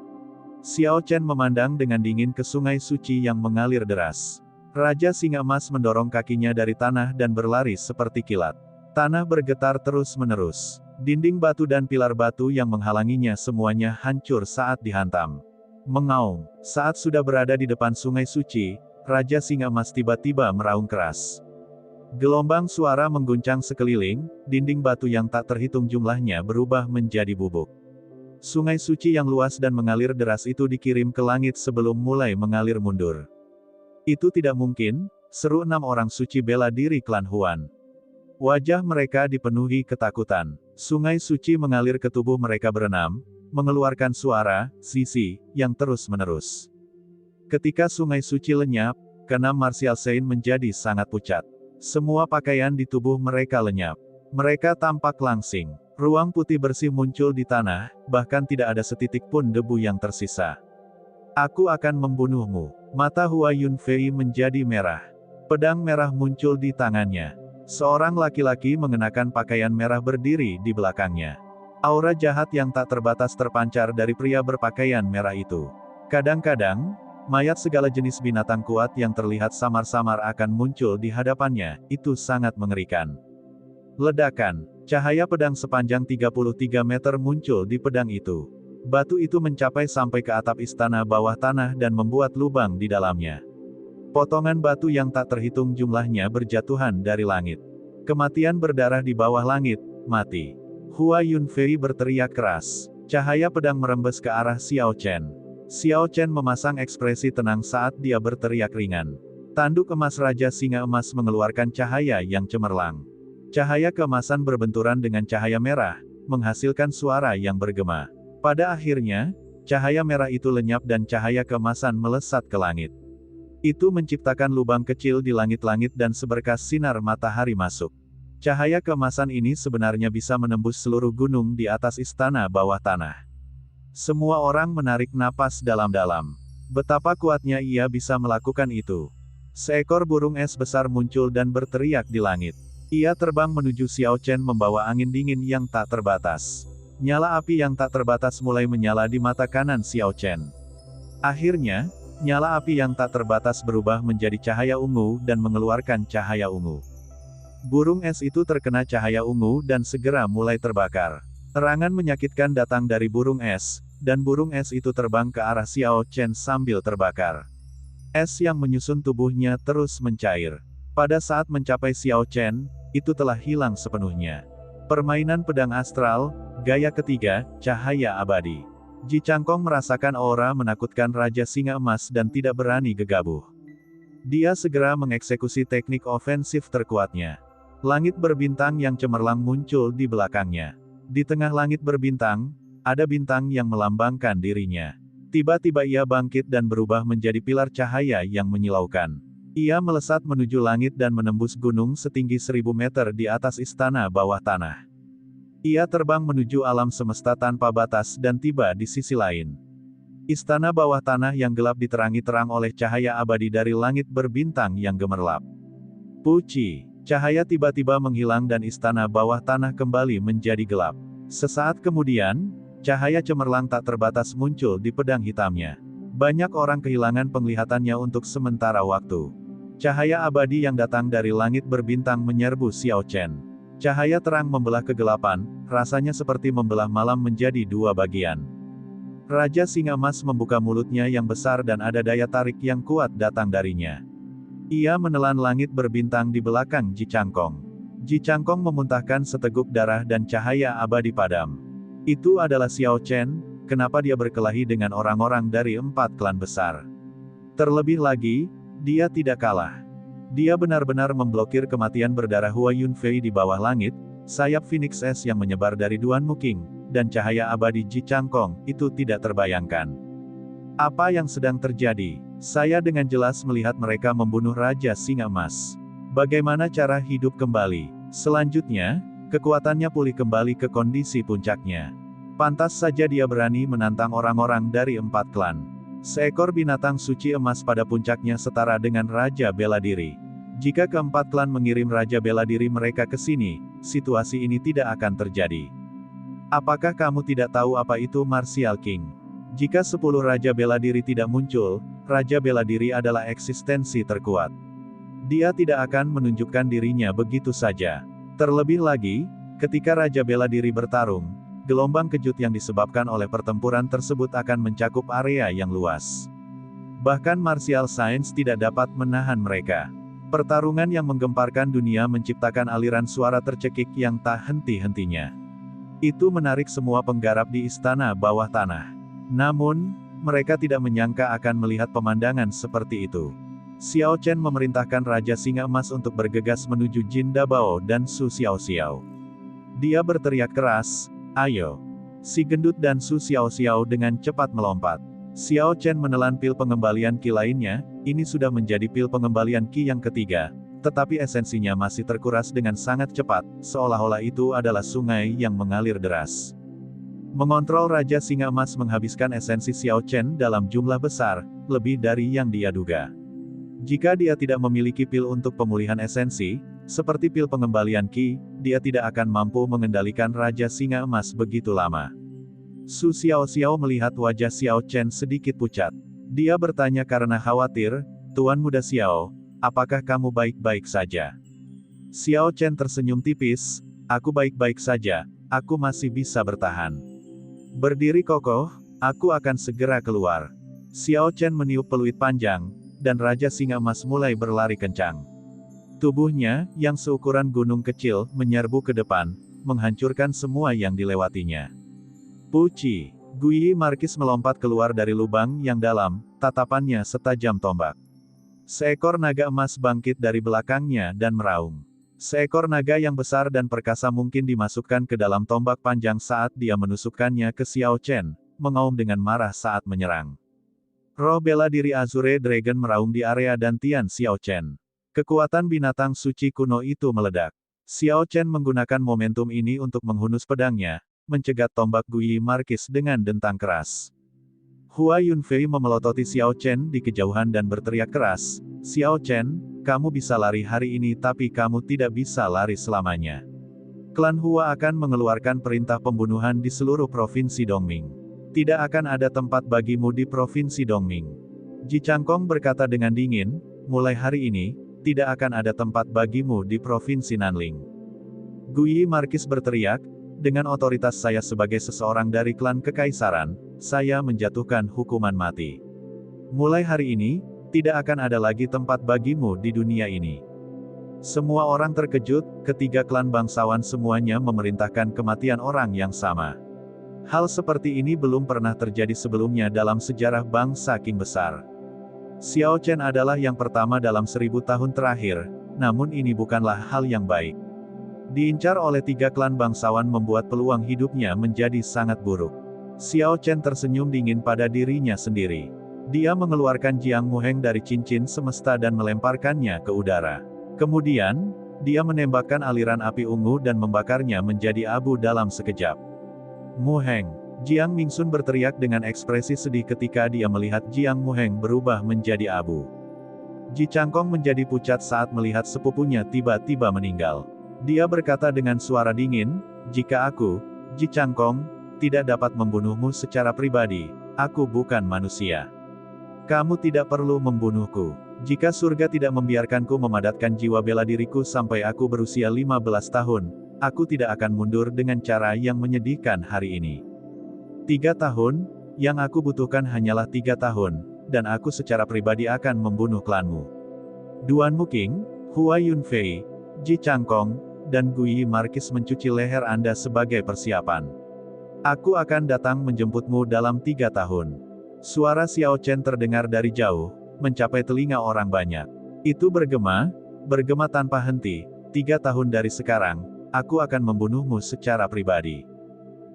Xiao Chen memandang dengan dingin ke sungai suci yang mengalir deras. Raja Singa Emas mendorong kakinya dari tanah dan berlari seperti kilat. Tanah bergetar terus-menerus. Dinding batu dan pilar batu yang menghalanginya semuanya hancur saat dihantam. Mengaum, saat sudah berada di depan sungai suci, Raja Singa Emas tiba-tiba meraung keras. Gelombang suara mengguncang sekeliling, dinding batu yang tak terhitung jumlahnya berubah menjadi bubuk. Sungai suci yang luas dan mengalir deras itu dikirim ke langit sebelum mulai mengalir mundur. Itu tidak mungkin, seru 6 orang suci bela diri klan Huan. Wajah mereka dipenuhi ketakutan. Sungai suci mengalir ke tubuh mereka berenam, mengeluarkan suara, sisi, yang terus-menerus. Ketika sungai suci lenyap, ke-6 Martial Saint menjadi sangat pucat. Semua pakaian di tubuh mereka lenyap. Mereka tampak langsing. Ruang putih bersih muncul di tanah, bahkan tidak ada setitik pun debu yang tersisa. Aku akan membunuhmu. Mata Hua Yunfei menjadi merah. Pedang merah muncul di tangannya. Seorang laki-laki mengenakan pakaian merah berdiri di belakangnya. Aura jahat yang tak terbatas terpancar dari pria berpakaian merah itu. Kadang-kadang, mayat segala jenis binatang kuat yang terlihat samar-samar akan muncul di hadapannya, itu sangat mengerikan. Ledakan, cahaya pedang sepanjang 33 meter muncul di pedang itu. Batu itu mencapai sampai ke atap istana bawah tanah dan membuat lubang di dalamnya. Potongan batu yang tak terhitung jumlahnya berjatuhan dari langit. Kematian berdarah di bawah langit, mati. Hua Yunfei berteriak keras. Cahaya pedang merembes ke arah Xiao Chen. Xiao Chen memasang ekspresi tenang saat dia berteriak ringan. Tanduk emas Raja Singa Emas mengeluarkan cahaya yang cemerlang. Cahaya keemasan berbenturan dengan cahaya merah, menghasilkan suara yang bergema. Pada akhirnya, cahaya merah itu lenyap dan cahaya keemasan melesat ke langit. Itu menciptakan lubang kecil di langit-langit dan seberkas sinar matahari masuk. Cahaya keemasan ini sebenarnya bisa menembus seluruh gunung di atas istana bawah tanah. Semua orang menarik napas dalam-dalam. Betapa kuatnya ia bisa melakukan itu. Seekor burung es besar muncul dan berteriak di langit. Ia terbang menuju Xiao Chen membawa angin dingin yang tak terbatas. Nyala api yang tak terbatas mulai menyala di mata kanan Xiao Chen. Akhirnya, nyala api yang tak terbatas berubah menjadi cahaya ungu dan mengeluarkan cahaya ungu. Burung es itu terkena cahaya ungu dan segera mulai terbakar. Erangan menyakitkan datang dari burung es, dan burung es itu terbang ke arah Xiao Chen sambil terbakar. Es yang menyusun tubuhnya terus mencair. Pada saat mencapai Xiao Chen, itu telah hilang sepenuhnya. Permainan pedang astral, gaya ketiga, cahaya abadi. Ji Changkong merasakan aura menakutkan Raja Singa Emas dan tidak berani gegabah. Dia segera mengeksekusi teknik ofensif terkuatnya. Langit berbintang yang cemerlang muncul di belakangnya. Di tengah langit berbintang, ada bintang yang melambangkan dirinya. Tiba-tiba ia bangkit dan berubah menjadi pilar cahaya yang menyilaukan. Ia melesat menuju langit dan menembus gunung setinggi 1000 meter di atas istana bawah tanah. Ia terbang menuju alam semesta tanpa batas dan tiba di sisi lain. Istana bawah tanah yang gelap diterangi terang oleh cahaya abadi dari langit berbintang yang gemerlap. Puci. Cahaya tiba-tiba menghilang dan istana bawah tanah kembali menjadi gelap. Sesaat kemudian, cahaya cemerlang tak terbatas muncul di pedang hitamnya. Banyak orang kehilangan penglihatannya untuk sementara waktu. Cahaya abadi yang datang dari langit berbintang menyerbu Xiao Chen. Cahaya terang membelah kegelapan, rasanya seperti membelah malam menjadi dua bagian. Raja Singa Emas membuka mulutnya yang besar dan ada daya tarik yang kuat datang darinya. Ia menelan langit berbintang di belakang Ji Changkong. Ji Changkong memuntahkan seteguk darah dan cahaya abadi padam. Itu adalah Xiao Chen, kenapa dia berkelahi dengan orang-orang dari 4 klan besar. Terlebih lagi, dia tidak kalah. Dia benar-benar memblokir kematian berdarah Hua Yunfei di bawah langit, sayap Phoenix Es yang menyebar dari Duan Muking, dan cahaya abadi Ji Changkong, itu tidak terbayangkan. Apa yang sedang terjadi? Saya dengan jelas melihat mereka membunuh Raja Singa Emas. Bagaimana cara hidup kembali? Selanjutnya, kekuatannya pulih kembali ke kondisi puncaknya. Pantas saja dia berani menantang orang-orang dari 4 klan. Seekor binatang suci emas pada puncaknya setara dengan Raja Bela Diri. Jika keempat klan mengirim Raja Bela Diri mereka ke sini, situasi ini tidak akan terjadi. Apakah kamu tidak tahu apa itu Martial King? Jika 10 Raja Bela Diri tidak muncul, Raja Bela Diri adalah eksistensi terkuat. Dia tidak akan menunjukkan dirinya begitu saja. Terlebih lagi, ketika Raja Bela Diri bertarung, gelombang kejut yang disebabkan oleh pertempuran tersebut akan mencakup area yang luas. Bahkan martial science tidak dapat menahan mereka. Pertarungan yang menggemparkan dunia menciptakan aliran suara tercekik yang tak henti-hentinya. Itu menarik semua penggarap di istana bawah tanah. Namun, mereka tidak menyangka akan melihat pemandangan seperti itu. Xiao Chen memerintahkan Raja Singa Emas untuk bergegas menuju Jin Dabao dan Su Xiaoxiao. Dia berteriak keras, "Ayo!" Si gendut dan Su Xiaoxiao dengan cepat melompat. Xiao Chen menelan pil pengembalian ki lainnya, ini sudah menjadi pil pengembalian ki yang ketiga, tetapi esensinya masih terkuras dengan sangat cepat, seolah-olah itu adalah sungai yang mengalir deras. Mengontrol Raja Singa Emas menghabiskan esensi Xiao Chen dalam jumlah besar, lebih dari yang dia duga. Jika dia tidak memiliki pil untuk pemulihan esensi, seperti pil pengembalian ki, dia tidak akan mampu mengendalikan Raja Singa Emas begitu lama. Su Xiaoxiao melihat wajah Xiao Chen sedikit pucat. Dia bertanya karena khawatir, "Tuan Muda Xiao, apakah kamu baik-baik saja?" Xiao Chen tersenyum tipis, "Aku baik-baik saja, aku masih bisa bertahan. Berdiri kokoh, aku akan segera keluar." Xiao Chen meniup peluit panjang, dan Raja Singa Emas mulai berlari kencang. Tubuhnya, yang seukuran gunung kecil, menyerbu ke depan, menghancurkan semua yang dilewatinya. Puci, Guyi Markis melompat keluar dari lubang yang dalam, tatapannya setajam tombak. Seekor naga emas bangkit dari belakangnya dan meraung. Seekor naga yang besar dan perkasa mungkin dimasukkan ke dalam tombak panjang saat dia menusukkannya ke Xiao Chen, mengaum dengan marah saat menyerang. Roh bela diri Azure Dragon meraung di area dantian Xiao Chen. Kekuatan binatang suci kuno itu meledak. Xiao Chen menggunakan momentum ini untuk menghunus pedangnya, mencegat tombak Guyi Markis dengan dentang keras. Hua Yunfei memelototi Xiao Chen di kejauhan dan berteriak keras, "Xiao Chen, kamu bisa lari hari ini tapi kamu tidak bisa lari selamanya. Klan Hua akan mengeluarkan perintah pembunuhan di seluruh provinsi Dongming. Tidak akan ada tempat bagimu di provinsi Dongming." Ji Changkong berkata dengan dingin, "Mulai hari ini, tidak akan ada tempat bagimu di Provinsi Nanling. Guyi Markis berteriak, dengan otoritas saya sebagai seseorang dari klan kekaisaran, saya menjatuhkan hukuman mati. Mulai hari ini, tidak akan ada lagi tempat bagimu di dunia ini. Semua orang terkejut, ketiga klan bangsawan semuanya memerintahkan kematian orang yang sama. Hal seperti ini belum pernah terjadi sebelumnya dalam sejarah bangsa Qing besar. Xiao Chen adalah yang pertama dalam 1000 tahun terakhir, namun ini bukanlah hal yang baik. Diincar oleh tiga klan bangsawan membuat peluang hidupnya menjadi sangat buruk. Xiao Chen tersenyum dingin pada dirinya sendiri. Dia mengeluarkan Jiang Muheng dari cincin semesta dan melemparkannya ke udara. Kemudian, dia menembakkan aliran api ungu dan membakarnya menjadi abu dalam sekejap. Muheng. Jiang Mingsun berteriak dengan ekspresi sedih ketika dia melihat Jiang Muheng berubah menjadi abu. Ji Changkong menjadi pucat saat melihat sepupunya tiba-tiba meninggal. Dia berkata dengan suara dingin, jika aku, Ji Changkong, tidak dapat membunuhmu secara pribadi, aku bukan manusia. Kamu tidak perlu membunuhku. Jika surga tidak membiarkanku memadatkan jiwa bela diriku sampai aku berusia 15 tahun, aku tidak akan mundur dengan cara yang menyedihkan hari ini. 3 tahun, yang aku butuhkan hanyalah 3 tahun, dan aku secara pribadi akan membunuh klanmu. Duan Muking, Hua Yunfei, Ji Changkong, dan Guyi Markis mencuci leher Anda sebagai persiapan. Aku akan datang menjemputmu dalam 3 tahun. Suara Xiao Chen terdengar dari jauh, mencapai telinga orang banyak. Itu bergema tanpa henti, 3 tahun dari sekarang, aku akan membunuhmu secara pribadi.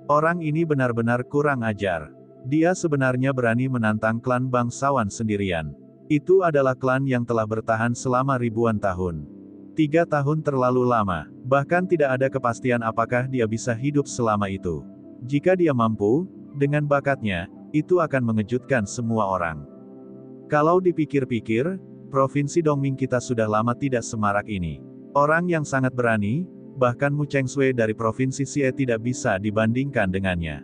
Orang ini benar-benar kurang ajar. Dia sebenarnya berani menantang klan bangsawan sendirian. Itu adalah klan yang telah bertahan selama ribuan tahun. 3 tahun terlalu lama, bahkan tidak ada kepastian apakah dia bisa hidup selama itu. Jika dia mampu, dengan bakatnya, itu akan mengejutkan semua orang. Kalau dipikir-pikir, Provinsi Dongming kita sudah lama tidak semarak ini. Orang yang sangat berani, bahkan Mu Chengshui dari Provinsi Xie tidak bisa dibandingkan dengannya.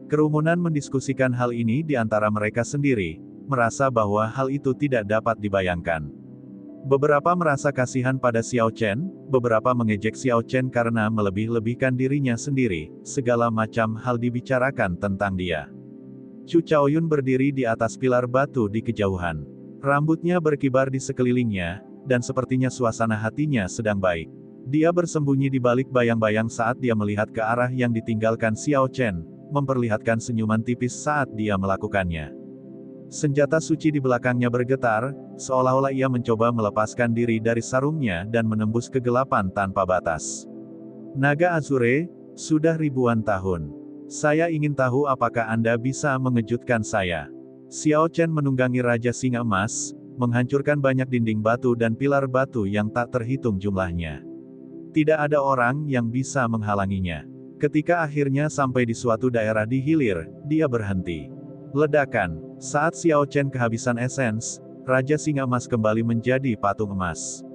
Kerumunan mendiskusikan hal ini di antara mereka sendiri, merasa bahwa hal itu tidak dapat dibayangkan. Beberapa merasa kasihan pada Xiao Chen, beberapa mengejek Xiao Chen karena melebih-lebihkan dirinya sendiri, segala macam hal dibicarakan tentang dia. Chu Chaoyun berdiri di atas pilar batu di kejauhan. Rambutnya berkibar di sekelilingnya, dan sepertinya suasana hatinya sedang baik. Dia bersembunyi di balik bayang-bayang saat dia melihat ke arah yang ditinggalkan Xiao Chen, memperlihatkan senyuman tipis saat dia melakukannya. Senjata suci di belakangnya bergetar, seolah-olah ia mencoba melepaskan diri dari sarungnya dan menembus kegelapan tanpa batas. Naga Azure, sudah ribuan tahun. Saya ingin tahu apakah Anda bisa mengejutkan saya. Xiao Chen menunggangi Raja Singa Emas, menghancurkan banyak dinding batu dan pilar batu yang tak terhitung jumlahnya. Tidak ada orang yang bisa menghalanginya. Ketika akhirnya sampai di suatu daerah di hilir, dia berhenti. Ledakan. Saat Xiao Chen kehabisan esens, Raja Singa Emas kembali menjadi patung emas.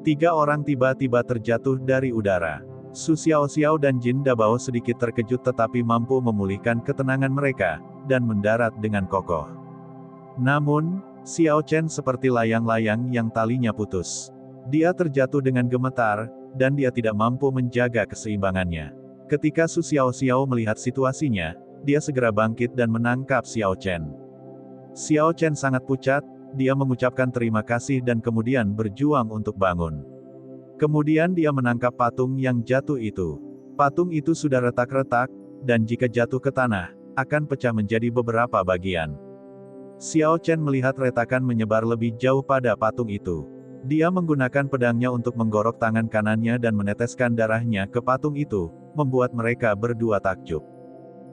3 orang tiba-tiba terjatuh dari udara. Su Xiao dan Jin Dabao sedikit terkejut tetapi mampu memulihkan ketenangan mereka, dan mendarat dengan kokoh. Namun, Xiao Chen seperti layang-layang yang talinya putus. Dia terjatuh dengan gemetar, dan dia tidak mampu menjaga keseimbangannya. Ketika Su Xiao melihat situasinya, dia segera bangkit dan menangkap Xiao Chen. Xiao Chen sangat pucat, dia mengucapkan terima kasih dan kemudian berjuang untuk bangun. Kemudian dia menangkap patung yang jatuh itu. Patung itu sudah retak-retak, dan jika jatuh ke tanah, akan pecah menjadi beberapa bagian. Xiao Chen melihat retakan menyebar lebih jauh pada patung itu. Dia menggunakan pedangnya untuk menggorok tangan kanannya dan meneteskan darahnya ke patung itu, membuat mereka berdua takjub.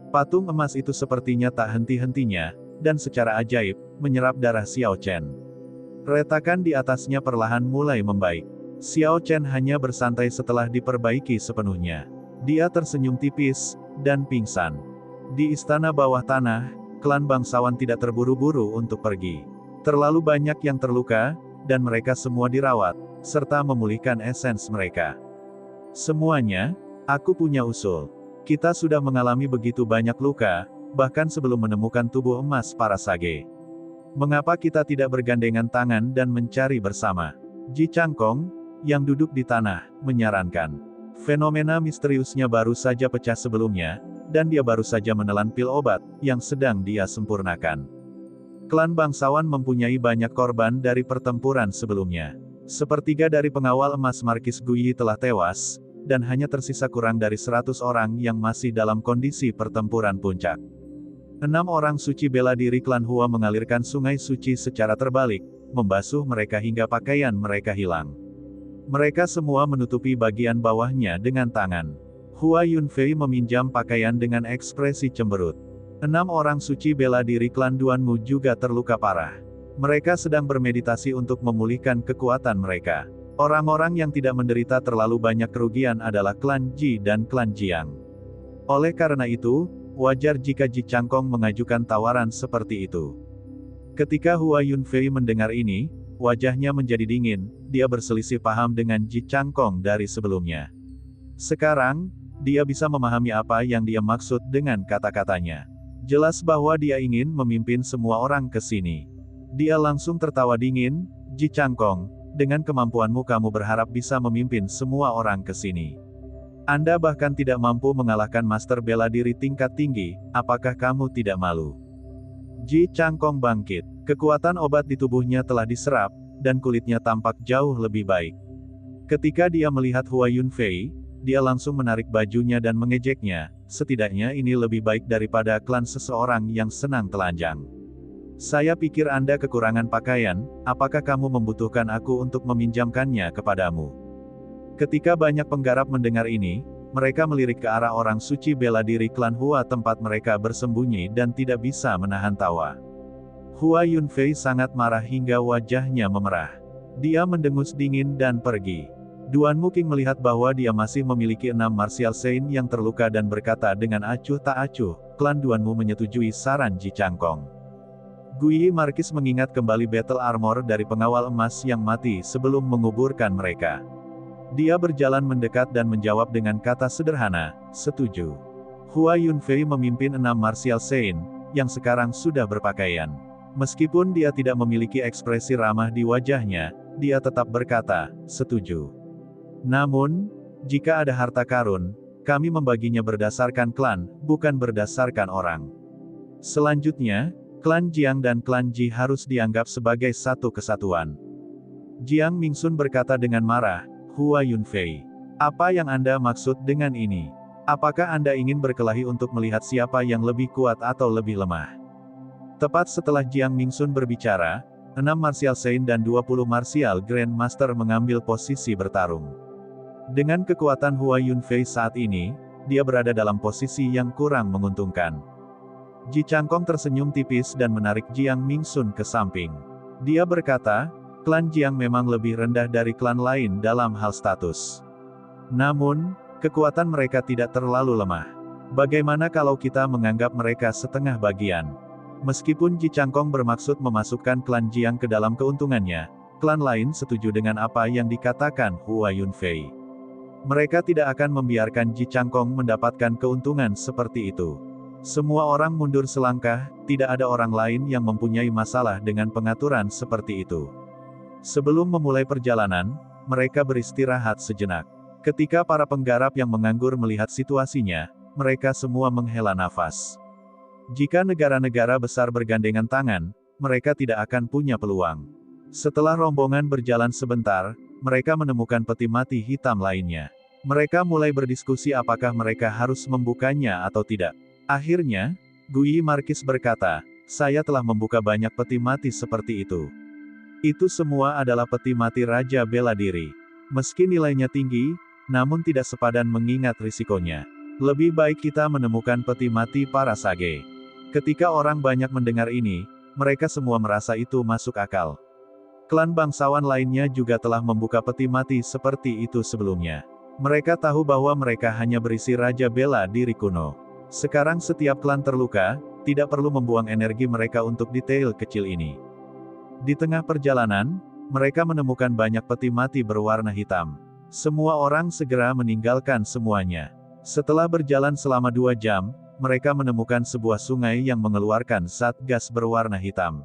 Patung emas itu sepertinya tak henti-hentinya, dan secara ajaib, menyerap darah Xiao Chen. Retakan di atasnya perlahan mulai membaik. Xiao Chen hanya bersantai setelah diperbaiki sepenuhnya. Dia tersenyum tipis, dan pingsan. Di istana bawah tanah, klan bangsawan tidak terburu-buru untuk pergi. Terlalu banyak yang terluka, dan mereka semua dirawat, serta memulihkan esens mereka. Semuanya, aku punya usul. Kita sudah mengalami begitu banyak luka, bahkan sebelum menemukan tubuh emas para sage. Mengapa kita tidak bergandengan tangan dan mencari bersama? Ji Changkong, yang duduk di tanah, menyarankan. Fenomena misteriusnya baru saja pecah sebelumnya, dan dia baru saja menelan pil obat, yang sedang dia sempurnakan. Klan bangsawan mempunyai banyak korban dari pertempuran sebelumnya. Sepertiga dari pengawal emas Markis Guyi telah tewas, dan hanya tersisa kurang dari 100 orang yang masih dalam kondisi pertempuran puncak. 6 orang suci bela diri klan Hua mengalirkan sungai suci secara terbalik, membasuh mereka hingga pakaian mereka hilang. Mereka semua menutupi bagian bawahnya dengan tangan. Hua Yunfei meminjam pakaian dengan ekspresi cemberut. 6 orang suci bela diri klan Duanmu juga terluka parah. Mereka sedang bermeditasi untuk memulihkan kekuatan mereka. Orang-orang yang tidak menderita terlalu banyak kerugian adalah klan Ji dan klan Jiang. Oleh karena itu, wajar jika Ji Changkong mengajukan tawaran seperti itu. Ketika Hua Yunfei mendengar ini, wajahnya menjadi dingin, dia berselisih paham dengan Ji Changkong dari sebelumnya. Sekarang, dia bisa memahami apa yang dia maksud dengan kata-katanya. Jelas bahwa dia ingin memimpin semua orang ke sini. Dia langsung tertawa dingin, Ji Changkong, dengan kemampuanmu kamu berharap bisa memimpin semua orang ke sini. Anda bahkan tidak mampu mengalahkan master bela diri tingkat tinggi, apakah kamu tidak malu? Ji Changkong bangkit. Kekuatan obat di tubuhnya telah diserap, dan kulitnya tampak jauh lebih baik. Ketika dia melihat Hua Yunfei, dia langsung menarik bajunya dan mengejeknya, setidaknya ini lebih baik daripada klan seseorang yang senang telanjang. Saya pikir Anda kekurangan pakaian, apakah kamu membutuhkan aku untuk meminjamkannya kepadamu? Ketika banyak penggarap mendengar ini, mereka melirik ke arah orang suci bela diri klan Hua tempat mereka bersembunyi dan tidak bisa menahan tawa. Hua Yunfei sangat marah hingga wajahnya memerah. Dia mendengus dingin dan pergi. Duanmu King melihat bahwa dia masih memiliki 6 martial saint yang terluka dan berkata dengan acuh tak acuh, klan Duanmu menyetujui saran Ji Changkong. Guyi Markis mengingat kembali battle armor dari pengawal emas yang mati sebelum menguburkan mereka. Dia berjalan mendekat dan menjawab dengan kata sederhana, setuju. Hua Yunfei memimpin 6 martial saint, yang sekarang sudah berpakaian. Meskipun dia tidak memiliki ekspresi ramah di wajahnya, dia tetap berkata, setuju. Namun, jika ada harta karun, kami membaginya berdasarkan klan, bukan berdasarkan orang. Selanjutnya, klan Jiang dan klan Ji harus dianggap sebagai satu kesatuan. Jiang Mingsun berkata dengan marah, Hua Yunfei. Apa yang Anda maksud dengan ini? Apakah Anda ingin berkelahi untuk melihat siapa yang lebih kuat atau lebih lemah? Tepat setelah Jiang Mingsun berbicara, 6 martial saint dan 20 martial grandmaster mengambil posisi bertarung. Dengan kekuatan Hua Yunfei saat ini, dia berada dalam posisi yang kurang menguntungkan. Ji Changkong tersenyum tipis dan menarik Jiang Mingsun ke samping. Dia berkata, klan Jiang memang lebih rendah dari klan lain dalam hal status. Namun, kekuatan mereka tidak terlalu lemah. Bagaimana kalau kita menganggap mereka setengah bagian? Meskipun Ji Changkong bermaksud memasukkan klan Jiang ke dalam keuntungannya, klan lain setuju dengan apa yang dikatakan Hua Yunfei. Mereka tidak akan membiarkan Ji Changkong mendapatkan keuntungan seperti itu. Semua orang mundur selangkah, tidak ada orang lain yang mempunyai masalah dengan pengaturan seperti itu. Sebelum memulai perjalanan, mereka beristirahat sejenak. Ketika para penggarap yang menganggur melihat situasinya, mereka semua menghela nafas. Jika negara-negara besar bergandengan tangan, mereka tidak akan punya peluang. Setelah rombongan berjalan sebentar, mereka menemukan peti mati hitam lainnya. Mereka mulai berdiskusi apakah mereka harus membukanya atau tidak. Akhirnya, Guyi Markis berkata, saya telah membuka banyak peti mati seperti itu. Itu semua adalah peti mati Raja Bela Diri. Meski nilainya tinggi, namun tidak sepadan mengingat risikonya. Lebih baik kita menemukan peti mati para sage. Ketika orang banyak mendengar ini, mereka semua merasa itu masuk akal. Klan bangsawan lainnya juga telah membuka peti mati seperti itu sebelumnya. Mereka tahu bahwa mereka hanya berisi Raja Bela Diri kuno. Sekarang setiap klan terluka, tidak perlu membuang energi mereka untuk detail kecil ini. Di tengah perjalanan, mereka menemukan banyak peti mati berwarna hitam. Semua orang segera meninggalkan semuanya. Setelah berjalan selama 2 jam, mereka menemukan sebuah sungai yang mengeluarkan zat gas berwarna hitam.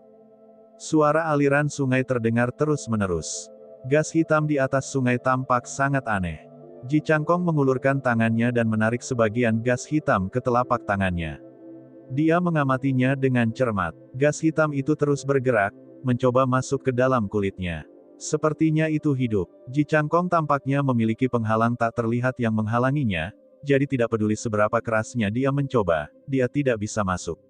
Suara aliran sungai terdengar terus-menerus. Gas hitam di atas sungai tampak sangat aneh. Ji Changkong mengulurkan tangannya dan menarik sebagian gas hitam ke telapak tangannya. Dia mengamatinya dengan cermat. Gas hitam itu terus bergerak, mencoba masuk ke dalam kulitnya. Sepertinya itu hidup. Ji Changkong tampaknya memiliki penghalang tak terlihat yang menghalanginya, jadi tidak peduli seberapa kerasnya dia mencoba, dia tidak bisa masuk.